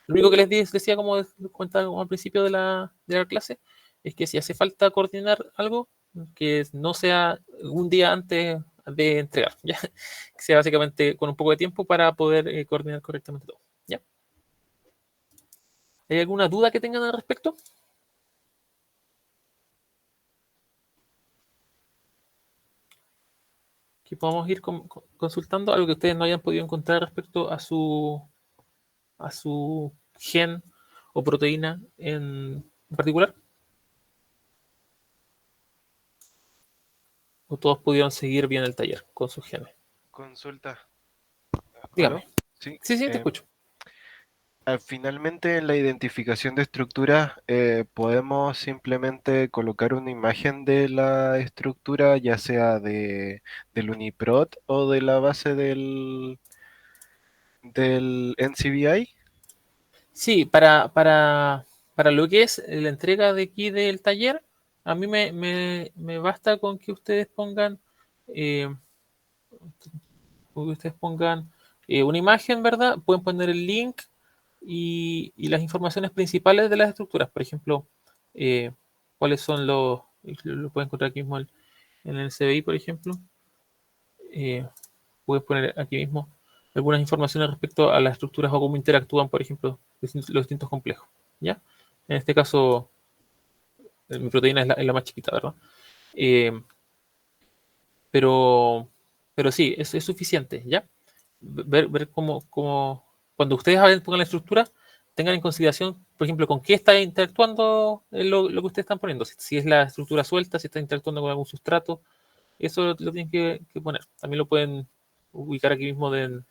Lo único que les decía, como comentaba al principio de la clase, es que si hace falta coordinar algo, que no sea un día antes de entregar, ¿ya? Que sea básicamente con un poco de tiempo para poder coordinar correctamente todo, ¿ya? ¿Hay alguna duda que tengan al respecto? Que podamos ir consultando algo que ustedes no hayan podido encontrar respecto a su gen o proteína en particular. ¿O todos pudieron seguir bien el taller con sus genes? Consulta. Dígame. ¿Aló? Sí, Sí, te escucho. Finalmente, en la identificación de estructuras, podemos simplemente colocar una imagen de la estructura, ya sea del UniProt o de la base del NCBI. Sí, para lo que es la entrega de aquí del taller, a mí me basta con que ustedes pongan una imagen, ¿verdad? Pueden poner el link y las informaciones principales de las estructuras. Por ejemplo, cuáles son lo pueden encontrar aquí mismo en el CBI, por ejemplo. Puedes poner aquí mismo algunas informaciones respecto a las estructuras o cómo interactúan, por ejemplo, los distintos complejos, ¿ya? En este caso, mi proteína es la más chiquita, ¿verdad? Pero sí, es suficiente, ¿ya? Ver cómo cuando ustedes pongan la estructura, tengan en consideración, por ejemplo, con qué está interactuando lo que ustedes están poniendo. Si es la estructura suelta, si está interactuando con algún sustrato, eso lo tienen que poner. También lo pueden ubicar aquí mismo del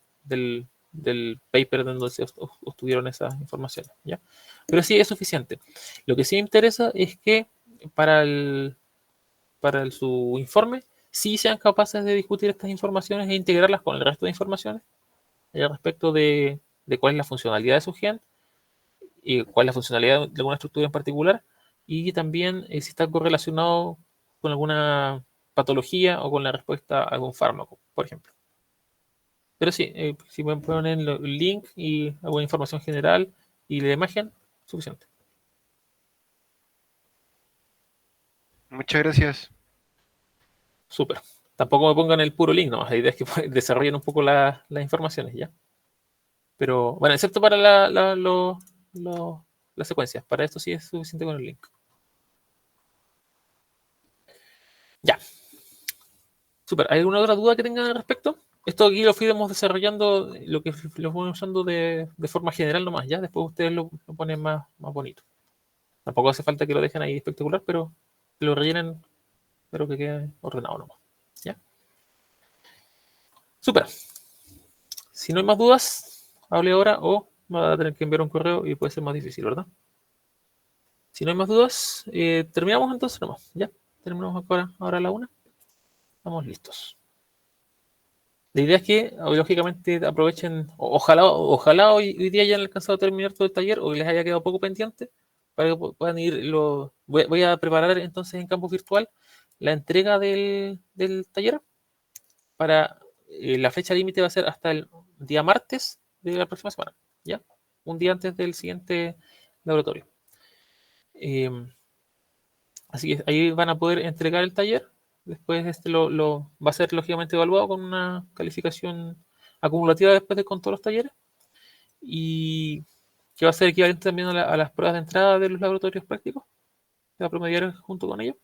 del paper donde se obtuvieron esas informaciones, ¿ya? Pero sí es suficiente. Lo que sí me interesa es que para su informe sí sean capaces de discutir estas informaciones e integrarlas con el resto de informaciones respecto de cuál es la funcionalidad de su gen y cuál es la funcionalidad de alguna estructura en particular, y también si está correlacionado con alguna patología o con la respuesta a algún fármaco, por ejemplo. Pero sí, si me ponen el link y alguna información general y la imagen, suficiente. Muchas gracias. Súper. Tampoco me pongan el puro link, nomás. La idea es que desarrollen un poco las informaciones, ¿ya? Pero, bueno, excepto para las secuencias. Para esto sí es suficiente con el link. Ya. Súper. ¿Hay alguna otra duda que tengan al respecto? Esto aquí lo fuimos desarrollando, lo que lo fuimos usando de forma general nomás, ¿ya? Después ustedes lo ponen más bonito. Tampoco hace falta que lo dejen ahí espectacular, pero que lo rellenen, pero que quede ordenado nomás, ¿ya? Súper. Si no hay más dudas, hable ahora o me va a tener que enviar un correo y puede ser más difícil, ¿verdad? Si no hay más dudas, terminamos entonces nomás, ¿ya? Terminamos ahora a la 1. Estamos listos. La idea es que, lógicamente, aprovechen, ojalá hoy día hayan alcanzado a terminar todo el taller o que les haya quedado poco pendiente para que puedan ir. Voy a preparar entonces en campo virtual la entrega del taller para la fecha límite va a ser hasta el día martes de la próxima semana, ¿ya? Un día antes del siguiente laboratorio. Así que ahí van a poder entregar el taller. Después va a ser lógicamente evaluado con una calificación acumulativa después con todos los talleres. Y que va a ser equivalente también a las pruebas de entrada de los laboratorios prácticos. Se va a promediar junto con ellos.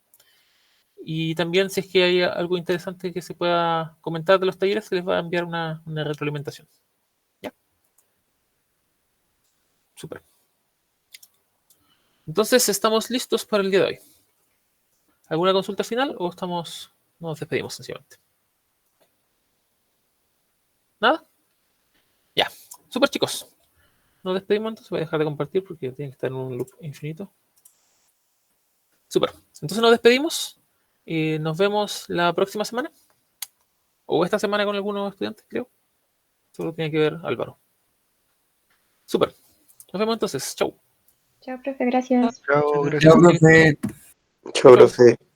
Y también si es que hay algo interesante que se pueda comentar de los talleres, se les va a enviar una retroalimentación. ¿Ya? Súper. Entonces estamos listos para el día de hoy. ¿Alguna consulta final o nos despedimos sencillamente? ¿Nada? Ya. Súper, chicos. Nos despedimos entonces. Voy a dejar de compartir porque tiene que estar en un loop infinito. Súper. Entonces nos despedimos. Nos vemos la próxima semana. O esta semana con algunos estudiantes, creo. Solo tiene que ver Álvaro. Súper. Nos vemos entonces. Chau. Chao, profe, gracias. Chao, Chao, gracias. Chao, profe. Chao, profe.